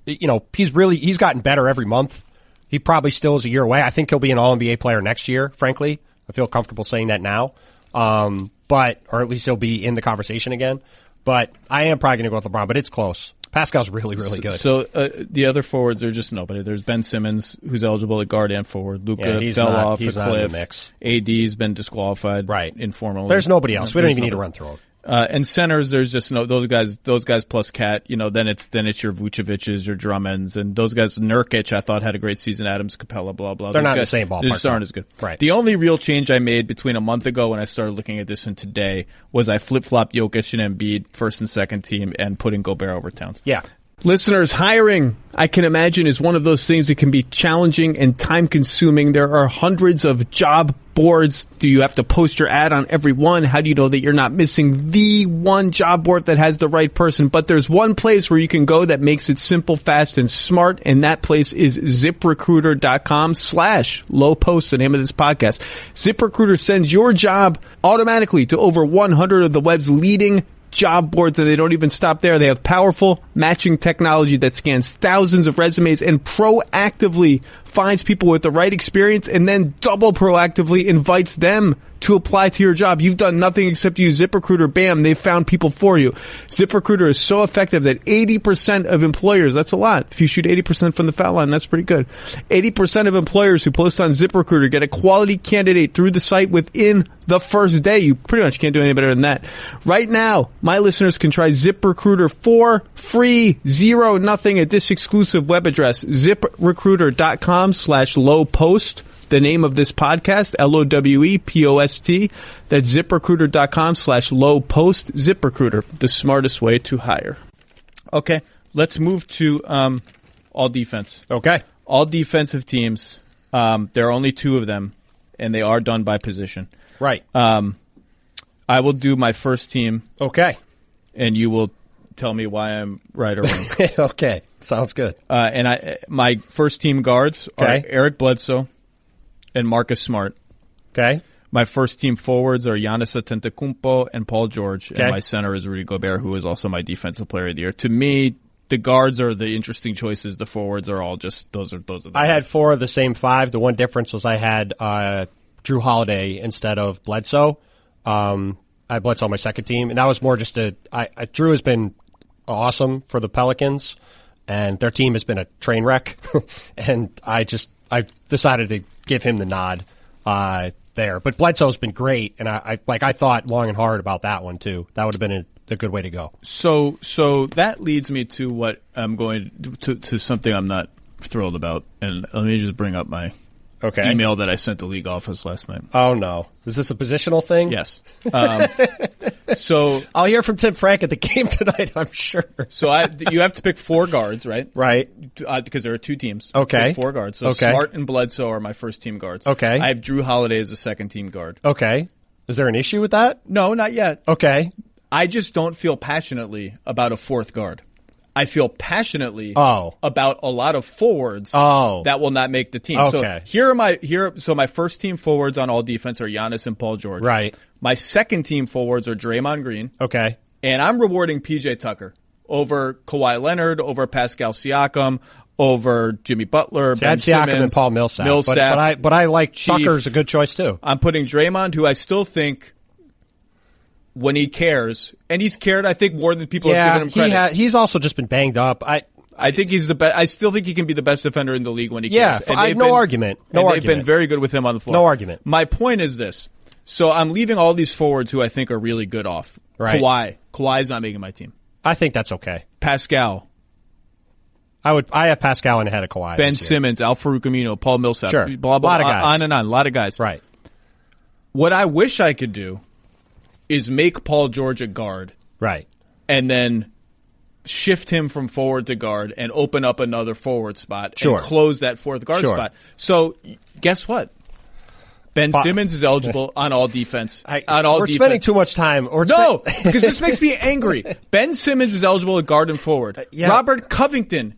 you know, he's gotten better every month. He probably still is a year away. I think he'll be an All-NBA player next year, frankly. I feel comfortable saying that now. Or at least he'll be in the conversation again. But I am probably going to go with LeBron, but it's close. Pascal's really, really good. So the other forwards are just nobody. There's Ben Simmons, who's eligible at guard and forward. Luka fell off a cliff. Mix. AD's been disqualified informally. There's nobody else. We don't even need to run through them. And centers, there's just those guys plus Cat. You know, then it's your Vucevic's, your Drummonds, and those guys. Nurkic, I thought had a great season. Adams, Capella, blah blah. They're not in the same ballpark. They just aren't as good. Right. The only real change I made between a month ago when I started looking at this and today was I flip flopped Jokic and Embiid first and second team and putting Gobert over Towns. Yeah. Listeners, hiring, I can imagine, is one of those things that can be challenging and time-consuming. There are hundreds of job boards. Do you have to post your ad on every one? How do you know that you're not missing the one job board that has the right person? But there's one place where you can go that makes it simple, fast, and smart, and that place is ZipRecruiter.com/LowPost, the name of this podcast. ZipRecruiter sends your job automatically to over 100 of the web's leading job boards, and they don't even stop there. They have powerful matching technology that scans thousands of resumes and proactively finds people with the right experience and then double proactively invites them to apply to your job. You've done nothing except use ZipRecruiter. Bam, they've found people for you. ZipRecruiter is so effective that 80% of employers, that's a lot. If you shoot 80% from the foul line, that's pretty good. 80% of employers who post on ZipRecruiter get a quality candidate through the site within the first day. You pretty much can't do any better than that. Right now, my listeners can try ZipRecruiter for free, nothing at this exclusive web address, ZipRecruiter.com/LowPost. The name of this podcast, LOWEPOST. That's ZipRecruiter.com/LowPost. ZipRecruiter, the smartest way to hire. Okay, let's move to all defense. Okay. All defensive teams. There are only 2 of them, and they are done by position. Right. I will do my first team. Okay. And you will tell me why I'm right or wrong. Okay. Sounds good. And my first team guards are Eric Bledsoe and Marcus Smart. Okay. My first team forwards are Giannis Antetokounmpo and Paul George. Okay. And my center is Rudy Gobert, who is also my defensive player of the year. To me, the guards are the interesting choices. The forwards are all just those are the I had 4 of the same 5. The one difference was I had Drew Holiday instead of Bledsoe. I had Bledsoe on my second team, and that was more just Drew has been awesome for the Pelicans, and their team has been a train wreck. And I decided to give him the nod there. But Bledsoe's been great, and I thought long and hard about that one too. That would have been a good way to go. So that leads me to what I'm going to something I'm not thrilled about, and let me just bring up my email that I sent the league office last night. Oh no, is this a positional thing? Yes. So I'll hear from Tim Frank at the game tonight, I'm sure. So you have to pick 4 guards, right? Right. Because there are 2 teams. Okay. Pick 4 guards. So Smart and Bledsoe are my first team guards. Okay. I have Drew Holiday as a second team guard. Okay. Is there an issue with that? No, not yet. Okay. I just don't feel passionately about a 4th guard. I feel passionately about a lot of forwards that will not make the team. Okay. So my first team forwards on all defense are Giannis and Paul George. Right. My second team forwards are Draymond Green. Okay. And I'm rewarding PJ Tucker over Kawhi Leonard, over Pascal Siakam, over Jimmy Butler, Ben Simmons, Siakam and Paul Millsap. But I like Tucker's a good choice too. I'm putting Draymond, who I still think when he cares, and he's cared, I think, more than people have given him credit. He's also just been banged up. I think he's the best. I still think he can be the best defender in the league when he cares. Yeah, no argument. They've been very good with him on the floor. No argument. My point is this. So I'm leaving all these forwards who I think are really good off. Right. Kawhi's not making my team. I think that's okay. Pascal. I have Pascal in ahead of Kawhi. Ben Simmons, Al-Farouq Amino, Paul Millsap. Sure. Blah, blah, a lot of guys. On and on. A lot of guys. Right. What I wish I could do is make Paul George a guard. Right. And then shift him from forward to guard and open up another forward spot and close that 4th guard spot. So guess what? Ben Simmons is eligible on all defense. We're spending too much time. Because this makes me angry. Ben Simmons is eligible at guard and forward. Robert Covington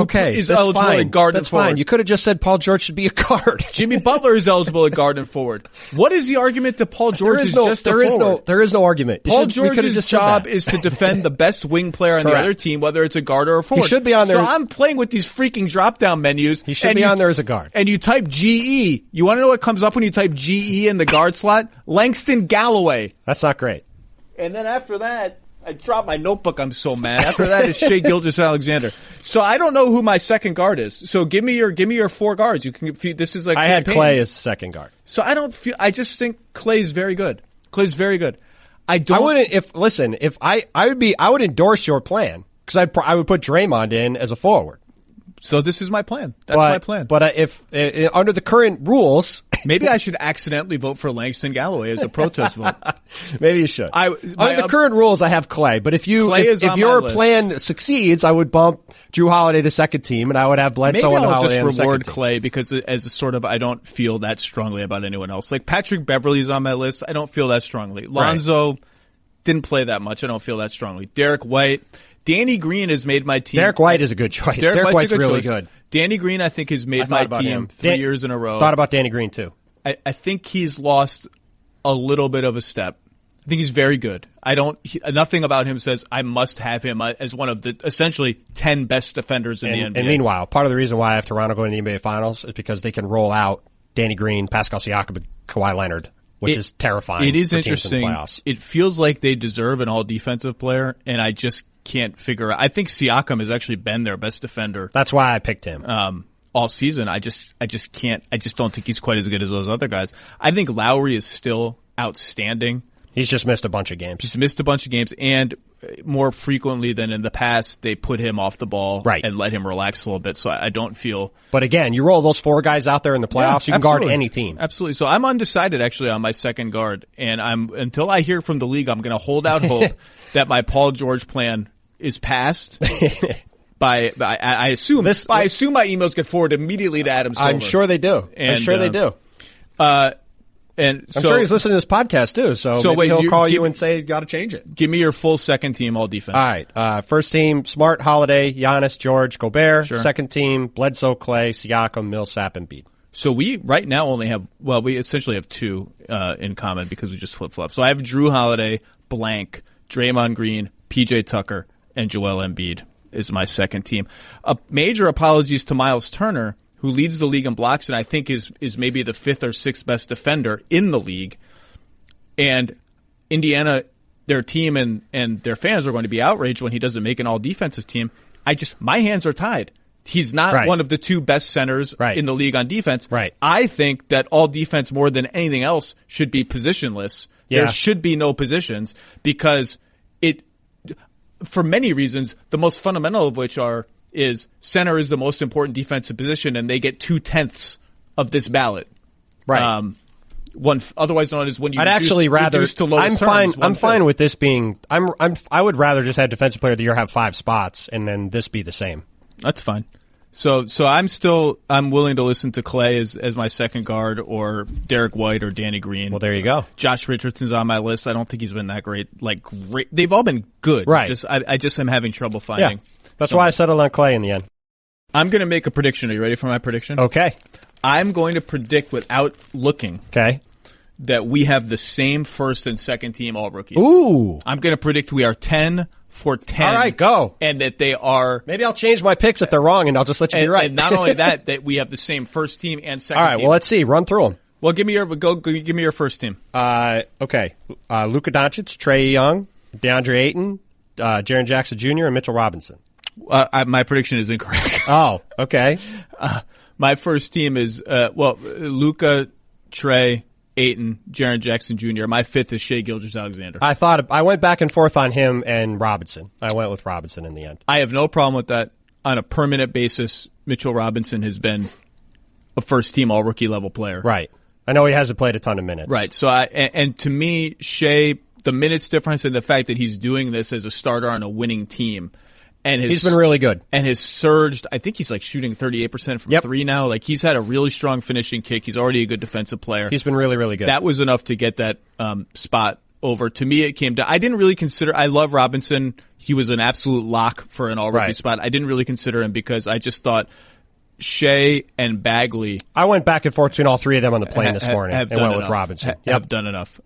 is eligible at guard and forward. That's fine. You could have just said Paul George should be a guard. Jimmy Butler is eligible at guard and forward. What is the argument that Paul George is just a forward? There is no argument. Paul George's job is to defend the best wing player on the other team, whether it's a guard or a forward. He should be on there. So I'm playing with these freaking drop-down menus. He should be on there as a guard. And you type GE. You want to know what comes up when you type GE in the guard slot? Langston Galloway. That's not great. And then after that, I dropped my notebook. I'm so mad. After that is Shai Gilgeous-Alexander. So I don't know who my second guard is. So give me your 4 guards. You can. This is like I had Clay as second guard. So I just think Clay's very good. Clay's very good. I would endorse your plan because I would put Draymond in as a forward. So this is my plan. That's my plan. But if under the current rules, maybe I should accidentally vote for Langston Galloway as a protest vote. Maybe you should. Under the current rules, I have Clay. But if your plan succeeds, I would bump Drew Holiday to second team, and I would have Bledsoe and Holiday on the second team. Maybe I'll just reward Clay because as a sort of I don't feel that strongly about anyone else. Like Patrick Beverley's on my list. I don't feel that strongly. Lonzo didn't play that much. I don't feel that strongly. Derek White. Danny Green has made my team. Derek White is a good choice. Derek White's really good. Danny Green, I think, has made my team 3 years in a row. Thought about Danny Green, too. I think he's lost a little bit of a step. I think he's very good. Nothing about him says I must have him as one of the essentially 10 best defenders in the NBA. And meanwhile, part of the reason why I have Toronto going to the NBA Finals is because they can roll out Danny Green, Pascal Siakam, and Kawhi Leonard, which is terrifying. It is for interesting. Teams in the playoffs. It feels like they deserve an all-defensive player, and I just can't figure out. I think Siakam has actually been their best defender. That's why I picked him. All season. I just can't. I just don't think he's quite as good as those other guys. I think Lowry is still outstanding. He's just missed a bunch of games. He's missed a bunch of games, and more frequently than in the past, they put him off the ball and let him relax a little bit. So I don't feel. But again, you roll those 4 guys out there in the playoffs, you can guard any team. Absolutely. So I'm undecided actually on my second guard, and until I hear from the league, I'm going to hold out hope that my Paul George plan is passed. I assume my emails get forwarded immediately to Adam Silver. I'm sure they do. I'm sure he's listening to this podcast too. So maybe he'll call you and say, "Got to change it." Give me your full second team, all defense. All right. First team: Smart, Holiday, Giannis, George, Gobert. Sure. Second team: Bledsoe, Clay, Siakam, Millsap, and Embiid. So we right now only have we essentially have 2 in common because we just flip flop. So I have Drew Holiday, blank, Draymond Green, PJ Tucker, and Joel Embiid is my second team. Major apologies to Miles Turner, who leads the league in blocks and I think is maybe the 5th or 6th best defender in the league. And Indiana, their team and their fans are going to be outraged when he doesn't make an all-defensive team. My hands are tied. He's not one of the 2 best centers in the league on defense. Right. I think that all defense more than anything else should be positionless. Yeah. There should be no positions because for many reasons, the most fundamental of which is center is the most important defensive position, and they get 2/10 of this ballot. Right. otherwise known as when you I'd actually rather. reduce to lowest terms, I'm fine with this being. I would rather just have defensive player of the year have 5 spots and then this be the same. That's fine. So I'm willing to listen to Clay as my second guard, or Derek White or Danny Green. Well, there you go. Josh Richardson's on my list. I don't think he's been that great. Great. They've all been good. Right. I just am having trouble finding. Yeah. That's why I settled on Clay in the end. I'm going to make a prediction. Are you ready for my prediction? Okay. I'm going to predict without looking. Okay. That we have the same first and second team all rookies. Ooh. I'm going to predict we are 10 for 10. All right, go. And that they are. Maybe I'll change my picks if they're wrong, and I'll just let you be right. And not only that we have the same first team and second team. All right, team. well, let's see. Run through them. Well, give me your first team. Okay. Luka Doncic, Trae Young, DeAndre Ayton, Jaren Jackson Jr., and Mitchell Robinson. My prediction is incorrect. Oh, okay. My first team is, Luka, Trae, Ayton, Jaren Jackson Jr. My fifth is Shai Gilgeous-Alexander. I went back and forth on him and Robinson. I went with Robinson in the end. I have no problem with that. On a permanent basis, Mitchell Robinson has been a first-team all-rookie level player. Right. I know he hasn't played a ton of minutes. Right. So and to me, Shai, the minutes difference and the fact that he's doing this as a starter on a winning team. And he's been really good. And has surged. I think he's shooting 38% from 3 now. He's had a really strong finishing kick. He's already a good defensive player. He's been really, really good. That was enough to get that spot over. To me, it came down. I didn't really consider. I love Robinson. He was an absolute lock for an all-rookie spot. I didn't really consider him because I just thought Shai and Bagley. I went back and forth between all 3 of them on the plane this morning and went with Robinson. Have done enough.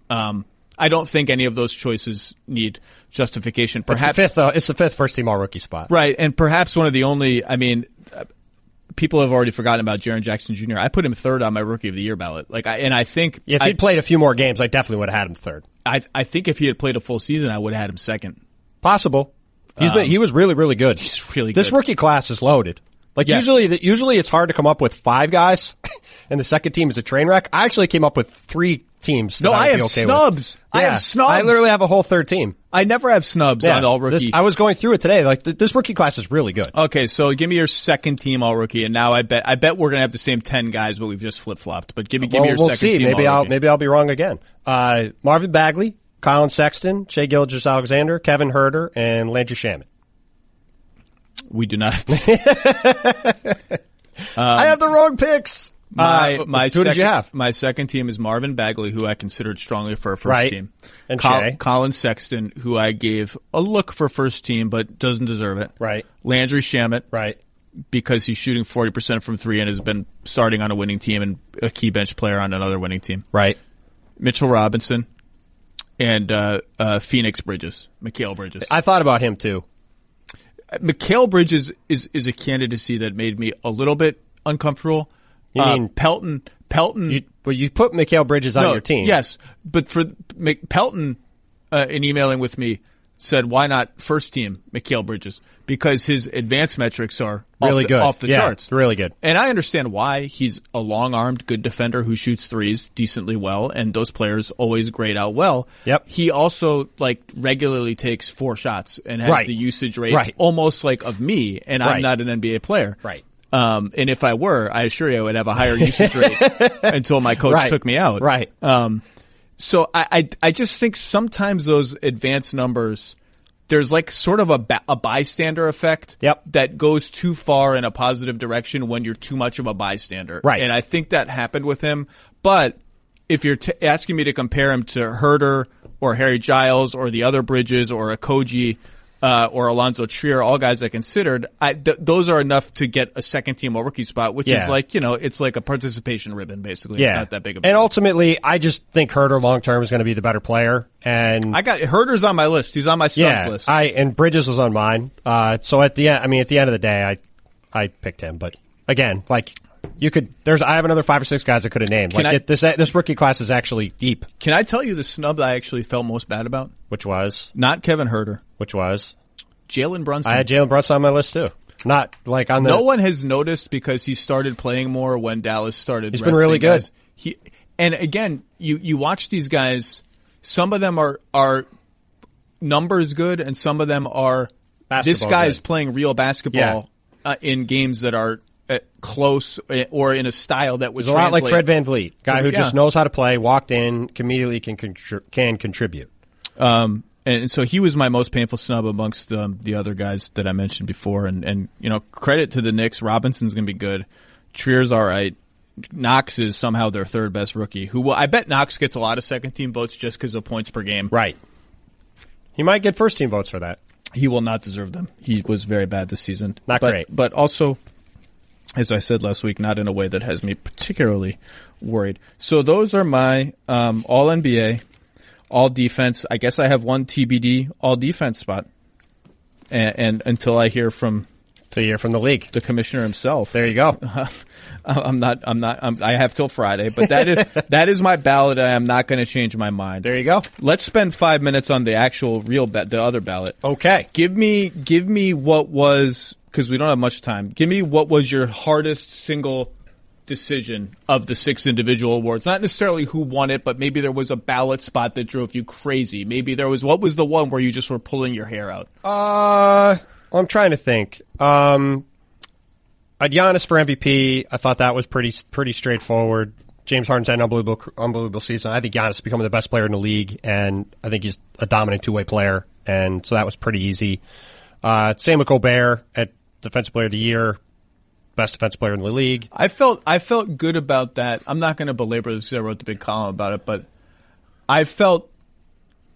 I don't think any of those choices need justification. Perhaps it's the fifth first team all rookie spot. Right, and perhaps one of the only, people have already forgotten about Jaren Jackson Jr. I put him third on my rookie of the year ballot. I think if he'd played a few more games, I definitely would have had him third. I think if he had played a full season, I would have had him second. Possible. He was really, really good. He's really good. This rookie class is loaded. Usually it's hard to come up with 5 guys, and the second team is a train wreck. I actually came up with 3 teams. No, I have snubs. Yeah. I have snubs. I literally have a whole third team. I never have snubs on all rookie. I was going through it today. This rookie class is really good. Okay, so give me your second team all rookie, and now I bet we're gonna have the same 10 guys, but we've just flip flopped. But give me your we'll second see. team. Maybe I'll be wrong again. Marvin Bagley, Colin Sexton, Shai Gilgeous-Alexander, Kevin Huerter, and Landry Shamet. We do not have to. I have the wrong picks. Who did you have? My second team is Marvin Bagley, who I considered strongly for a first team. And Colin Sexton, who I gave a look for first team, but doesn't deserve it. Right. Landry Shamet. Right. Because he's shooting 40% from 3 and has been starting on a winning team and a key bench player on another winning team. Right. Mitchell Robinson and Phoenix Bridges, Mikal Bridges. I thought about him too. Mikal Bridges is a candidacy that made me a little bit uncomfortable. You mean Pelton? You put Mikal Bridges on your team. Yes, but for Pelton, in emailing with me, said why not first team Mikal Bridges, because his advanced metrics are really good, off the charts. Really good. And I understand why. He's a long-armed, good defender who shoots threes decently well, and those players always grade out well. Yep. He also regularly takes 4 shots and has the usage rate almost of me, and I'm not an NBA player. Right. And if I were, I assure you I would have a higher usage rate until my coach took me out. Right. So I just think sometimes those advanced numbers, there's sort of a bystander effect that goes too far in a positive direction when you're too much of a bystander. Right. And I think that happened with him. But if you're asking me to compare him to Huerter or Harry Giles or the other Bridges or Okogie, or Alonzo Trier, all guys I considered, those are enough to get a second team all rookie spot, which is it's like a participation ribbon, basically. It's not that big of a deal. And ultimately, I just think Huerter long term is going to be the better player. And I got Herter's on my list. He's on my snubs list. And Bridges was on mine. So at the end, at the end of the day, I picked him. But again, I have another 5 or 6 guys I could have named. This rookie class is actually deep. Can I tell you the snub I actually felt most bad about? Which was? Not Kevin Huerter. Which was? Jalen Brunson. I had Jalen Brunson on my list too. Not on the. No one has noticed because he started playing more when Dallas started. He's been really good. And again, you watch these guys. Some of them are numbers good, and some of them are. Basketball this guy good. is playing real basketball in games that are close or in a style that was a lot like Fred VanVleet, guy who just knows how to play, walked in, immediately can contribute. And so he was my most painful snub amongst the other guys that I mentioned before. And credit to the Knicks. Robinson's going to be good. Trier's all right. Knox is somehow their third best rookie. I bet Knox gets a lot of second team votes just because of points per game. Right. He might get first team votes for that. He will not deserve them. He was very bad this season. Not great. But also, as I said last week, not in a way that has me particularly worried. So those are my all NBA. All defense. I guess I have one TBD all defense spot, and until I hear from the league, the commissioner himself. There you go. I have till Friday, but that is my ballot. I am not going to change my mind. There you go. Let's spend 5 minutes on the actual the other ballot. Okay. Give me what was, because we don't have much time. Give me what was your hardest single decision of the 6 individual awards. Not necessarily who won it, but maybe there was a ballot spot that drove you crazy. Maybe what was the one where you just were pulling your hair out? I'm trying to think. I had Giannis for MVP. I thought that was pretty straightforward. James Harden's had an unbelievable season. I think Giannis is becoming the best player in the league, and I think he's a dominant two-way player, and so that was pretty easy. Same with Gobert at Defensive Player of the Year. Best defensive player in the league. I felt good about that. I'm not going to belabor this. I wrote the big column about it, but I felt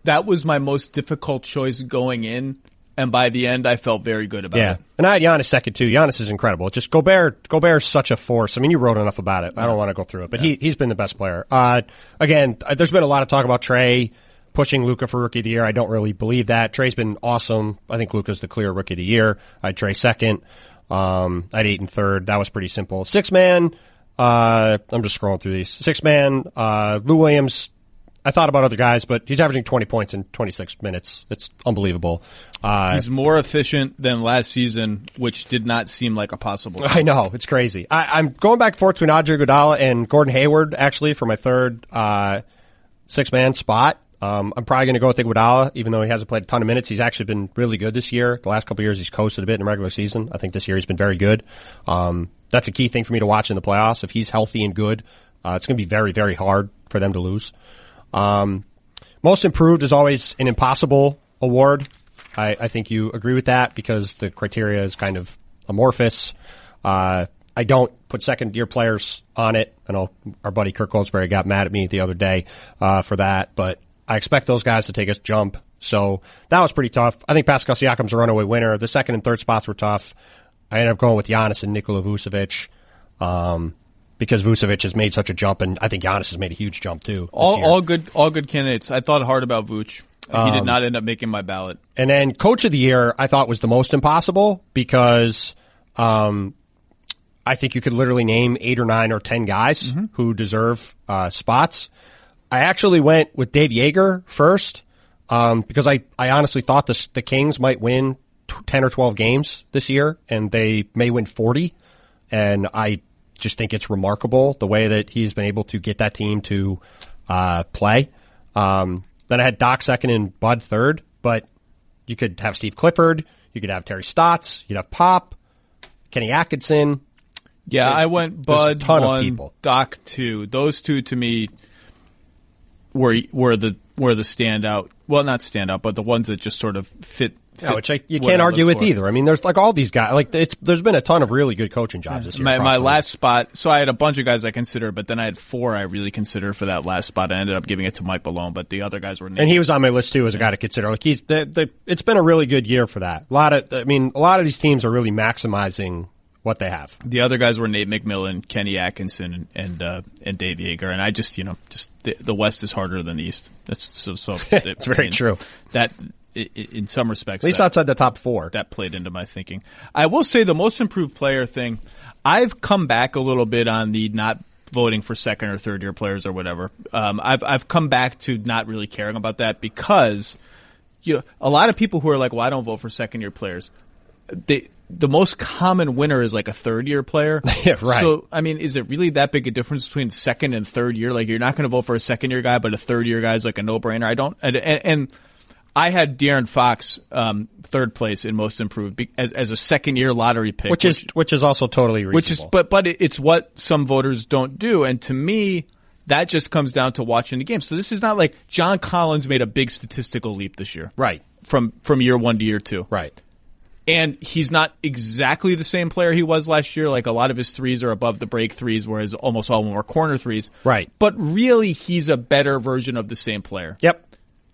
that was my most difficult choice going in, and by the end, I felt very good about it. And I had Giannis second too. Giannis is incredible. Just Gobert's such a force. I mean, you wrote enough about it. I don't want to go through it, but he's been the best player. Again, there's been a lot of talk about Trey pushing Luka for Rookie of the Year. I don't really believe that. Trey's been awesome. I think Luka's the clear Rookie of the Year. I had Trey second. I had 8 and third. That was pretty simple. 6-man, I'm just scrolling through these. 6-man, Lou Williams. I thought about other guys, but he's averaging 20 points in 26 minutes. It's unbelievable. He's more efficient than last season, which did not seem like a possible. I know. It's crazy. I'm going back and forth between Andre Iguodala and Gordon Hayward, actually, for my third 6-man spot. I'm probably going to go with Iguodala, even though he hasn't played a ton of minutes. He's actually been really good this year. The last couple of years, he's coasted a bit in the regular season. I think this year he's been very good. That's a key thing for me to watch in the playoffs. If he's healthy and good, it's going to be very, very hard for them to lose. Most improved is always an impossible award. I think you agree with that because the criteria is kind of amorphous. I don't put second-year players on it. I know our buddy Kirk Goldsberry got mad at me the other day for that, but I expect those guys to take a jump. So that was pretty tough. I think Pascal Siakam's a runaway winner. The second and third spots were tough. I ended up going with Giannis and Nikola Vucevic because Vucevic has made such a jump, and I think Giannis has made a huge jump too. All good candidates. I thought hard about Vuce. He did not end up making my ballot. And then Coach of the Year, I thought was the most impossible because I think you could literally name 8 or 9 or 10 guys who deserve spots. I actually went with Dave Yeager first because I honestly thought the Kings might win 10 or 12 games this year, and they may win 40. And I just think it's remarkable the way that he's been able to get that team to play. Then I had Doc second and Bud third, but you could have Steve Clifford, you could have Terry Stotts, you'd have Pop, Kenny Atkinson. Yeah, I went Bud ton 1, of people. Doc 2. Those two to me were the standout. Well, not standout, but the ones that just sort of fit. Yeah, which you can't argue with either. I mean, there's like all these guys. Like there's been a ton of really good coaching jobs this year. My last spot. So I had a bunch of guys I considered, but then I had 4 I really considered for that last spot. I ended up giving it to Mike Malone, but the other guys were named. And he was on my list too as a guy to consider. Like it's been a really good year for that. A lot of these teams are really maximizing what they have. The other guys were Nate McMillan, Kenny Atkinson, and Dave Yeager. And I just the West is harder than the East. That's so. It's very true. That. In some respects, at least outside the top 4, that played into my thinking. I will say the most improved player thing. I've come back a little bit on the not voting for second or third year players or whatever. I've come back to not really caring about that because a lot of people who are like, well, I don't vote for second year players. The most common winner is like a third year player. Yeah, right. So, I mean, is it really that big a difference between second and third year? Like, you're not going to vote for a second year guy, but a third year guy is like a no brainer. I don't, and I had De'Aaron Fox third place in most improved as a second-year lottery pick, which is also totally reasonable. But it's what some voters don't do, and to me, that just comes down to watching the game. So this is not like John Collins made a big statistical leap this year, right? From year 1 to year 2, right? And he's not exactly the same player he was last year. Like a lot of his threes are above the break threes, whereas almost all of them are corner threes, right? But really, he's a better version of the same player. Yep.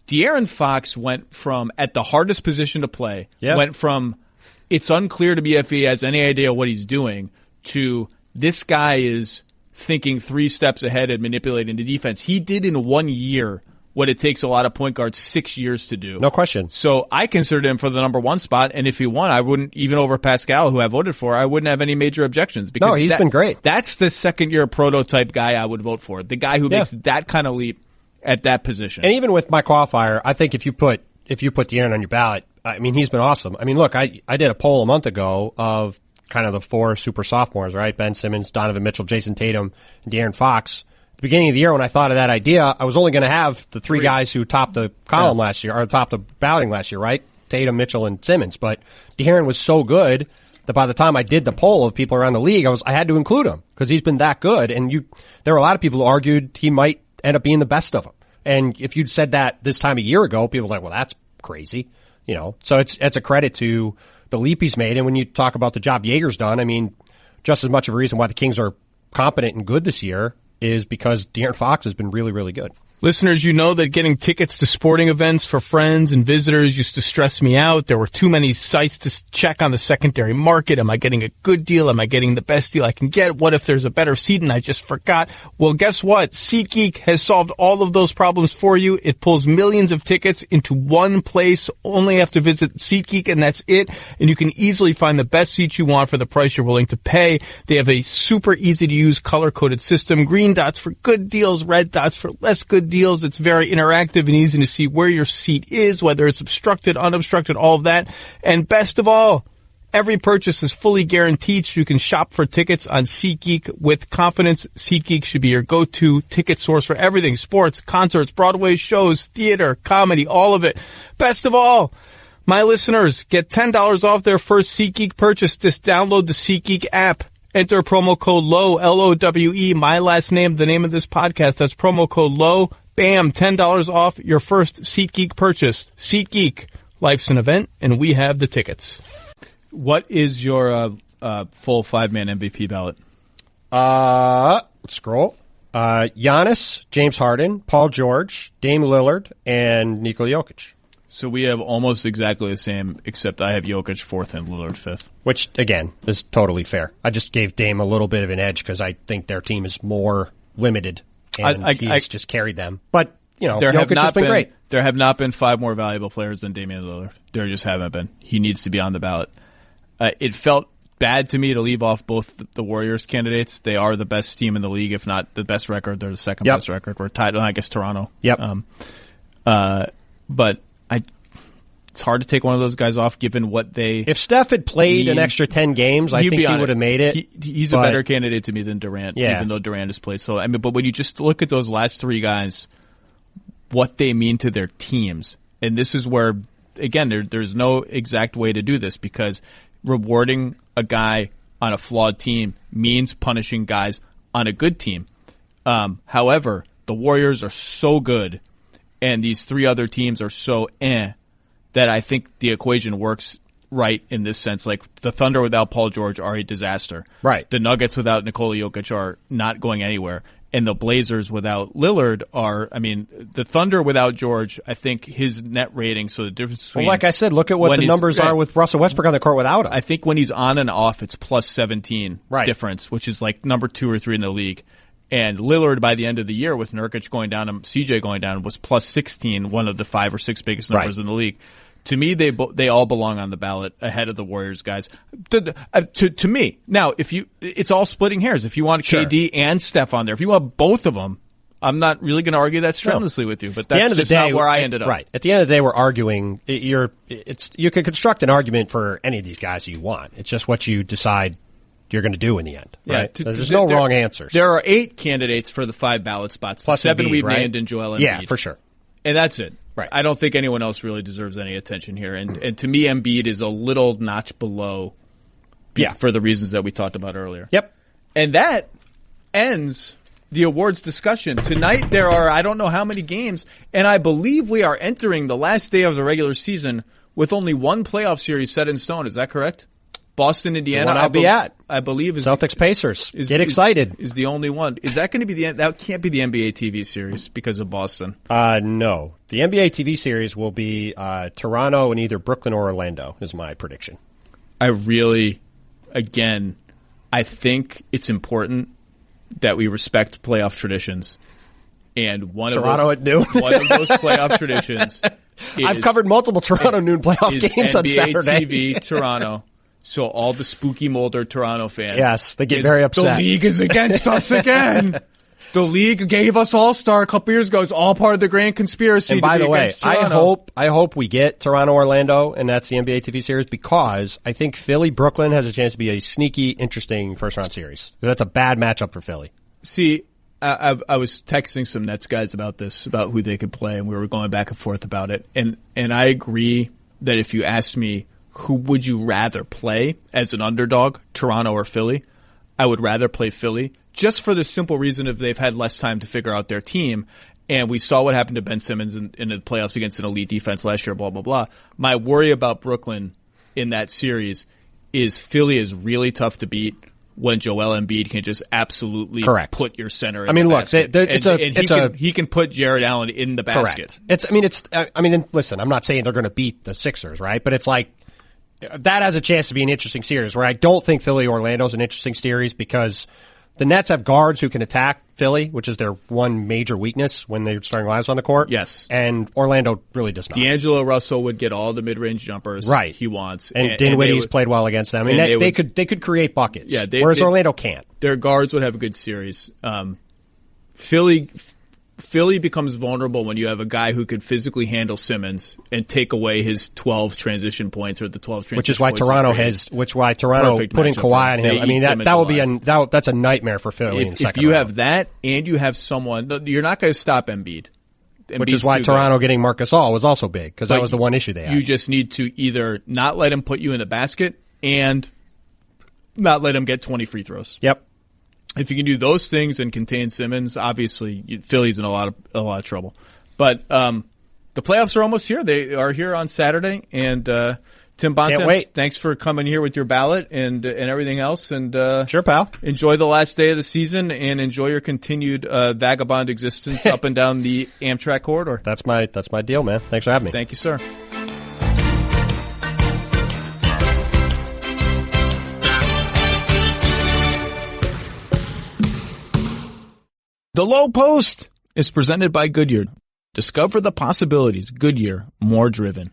De'Aaron Fox went from, at the hardest position to play, went from it's unclear to me if he has any idea what he's doing to this guy is thinking 3 steps ahead and manipulating the defense. He did in 1 year what it takes a lot of point guards 6 years to do. No question. So I considered him for the number 1 spot, and if he won, I wouldn't, even over Pascal, who I voted for, I wouldn't have any major objections. Because no, he's been great. That's the second-year prototype guy I would vote for, the guy who makes that kind of leap at that position. And even with my qualifier, I think if you put De'Aaron on your ballot, I mean, he's been awesome. I mean, look, I did a poll a month ago of kind of the 4 super sophomores, right? Ben Simmons, Donovan Mitchell, Jason Tatum, and De'Aaron Fox. At the beginning of the year when I thought of that idea, I was only going to have the 3 guys who topped the column last year, or topped the balloting last year, right? Tatum, Mitchell, and Simmons. But De'Aaron was so good that by the time I did the poll of people around the league, I had to include him because he's been that good. And there were a lot of people who argued he might end up being the best of them. And if you'd said that this time a year ago, people were like, well, that's crazy. So it's a credit to the leap he's made. And when you talk about the job Jaeger's done, I mean, just as much of a reason why the Kings are competent and good this year is because De'Aaron Fox has been really, really good. Listeners, you know that getting tickets to sporting events for friends and visitors used to stress me out. There were too many sites to check on the secondary market. Am I getting a good deal? Am I getting the best deal I can get? What if there's a better seat and I just forgot? Well, guess what? SeatGeek has solved all of those problems for you. It pulls millions of tickets into one place. Only have to visit SeatGeek and that's it. And you can easily find the best seats you want for the price you're willing to pay. They have a super easy to use color-coded system. Green dots for good deals, red dots for less good deals. It's very interactive and easy to see where your seat is, whether it's obstructed, unobstructed, all of that. And best of all, every purchase is fully guaranteed, so you can shop for tickets on SeatGeek with confidence. SeatGeek should be your go-to ticket source for everything: sports, concerts, Broadway shows, theater, comedy, all of it. Best of all, my listeners get $10 off their first SeatGeek purchase. Just download the SeatGeek app. Enter promo code Lowe, L-O-W-E, my last name, the name of this podcast. That's promo code Lowe. Bam, $10 off your first SeatGeek purchase. SeatGeek, life's an event, and we have the tickets. What is your full 5-man MVP ballot? Let's scroll. Giannis, James Harden, Paul George, Dame Lillard, and Nikola Jokic. So we have almost exactly the same, except I have Jokic 4th and Lillard 5th. Which, again, is totally fair. I just gave Dame a little bit of an edge because I think their team is more limited. And he's just carried them. But, Jokic has been great. There have not been 5 more valuable players than Damian Lillard. There just haven't been. He needs to be on the ballot. It felt bad to me to leave off both the Warriors candidates. They are the best team in the league, if not the best record. They're the second best record. We're tied, I guess, Toronto. Yep. But it's hard to take one of those guys off given what they... If Steph had played an extra 10 games, I think he would have made it. He's a better candidate to me than Durant, even though Durant has played. So, but when you just look at those last 3 guys, what they mean to their teams, and this is where, again, there's no exact way to do this because rewarding a guy on a flawed team means punishing guys on a good team. However, the Warriors are so good, and these 3 other teams are so that I think the equation works right in this sense. Like the Thunder without Paul George are a disaster. Right. The Nuggets without Nikola Jokic are not going anywhere. And the Blazers without Lillard the Thunder without George, I think his net rating, so the difference between... Well, like I said, look at what the numbers are with Russell Westbrook on the court without him. I think when he's on and off, it's plus 17 difference, which is like number 2 or 3 in the league. And Lillard, by the end of the year, with Nurkic going down and CJ going down, was plus 16, one of the 5 or 6 biggest numbers in the league. To me, they all belong on the ballot ahead of the Warriors guys. To me, now it's all splitting hairs. If you want KD and Steph on there, if you want both of them, I'm not really going to argue that strenuously with you. But that's just not where I ended up. Right. At the end of the day, we're arguing. You can construct an argument for any of these guys you want. It's just what you decide you're going to do in the end. Right? There's no wrong answers. There are 8 candidates for the 5 ballot spots. Plus 7 Embiid, we've named in Joel Embiid. Yeah, for sure. And that's it. Right. I don't think anyone else really deserves any attention here. And to me, Embiid is a little notch below for the reasons that we talked about earlier. Yep. And that ends the awards discussion. Tonight there are I don't know how many games, and I believe we are entering the last day of the regular season with only one playoff series set in stone. Is that correct? Boston, Indiana. I'll be at. I believe Celtics Pacers. Get excited. Is the only one. Is that going to be that can't be the NBA TV series because of Boston? No. The NBA TV series will be Toronto and either Brooklyn or Orlando is my prediction. I think it's important that we respect playoff traditions. And one Toronto of those, at noon. One of those playoff traditions I've covered multiple Toronto noon playoff games on Saturday. NBA TV Toronto. So all the spooky Mulder Toronto fans. Yes, they get very upset. The league is against us again. The league gave us All-Star a couple years ago. It's all part of the grand conspiracy. And by the way, I hope we get Toronto, Orlando, and that's the NBA TV series because I think Philly, Brooklyn has a chance to be a sneaky, interesting first-round series. That's a bad matchup for Philly. See, I was texting some Nets guys about this, about who they could play, and we were going back and forth about it. And I agree that if you asked me, who would you rather play as an underdog, Toronto or Philly? I would rather play Philly just for the simple reason of they've had less time to figure out their team. And we saw what happened to Ben Simmons in the playoffs against an elite defense last year, blah, blah, blah. My worry about Brooklyn in that series is Philly is really tough to beat when Joel Embiid can just absolutely put your center in the basket. He can put Jared Allen in the basket. Correct. Listen, I'm not saying they're going to beat the Sixers, right? But it's like, that has a chance to be an interesting series where I don't think Philly-Orlando is an interesting series because the Nets have guards who can attack Philly, which is their one major weakness when they're starting lives on the court. Yes. And Orlando really does not. D'Angelo Russell would get all the mid-range jumpers he wants. And Dinwiddie's played well against them. They could create buckets, whereas Orlando can't. Their guards would have a good series. Philly becomes vulnerable when you have a guy who could physically handle Simmons and take away his 12 transition points or the 12 transition points. Which is why Toronto putting Kawhi on him. I mean, that will be that's a nightmare for Philly in the second If you round. have that and you have someone, you're not going to stop Embiid. Which is why Toronto getting Marc Gasol was also big because that was the one issue they had. You just need to either not let him put you in the basket and not let him get 20 free throws. Yep. If you can do those things and contain Simmons, obviously Philly's in a lot of trouble. But the playoffs are almost here. They are here on Saturday, and Tim Bontemps, thanks for coming here with your ballot and everything else. And sure, pal. Enjoy the last day of the season and enjoy your continued vagabond existence up and down the Amtrak corridor. That's my deal, man. Thanks for having me. Thank you, sir. The Lowe Post is presented by Goodyear. Discover the possibilities. Goodyear, more driven.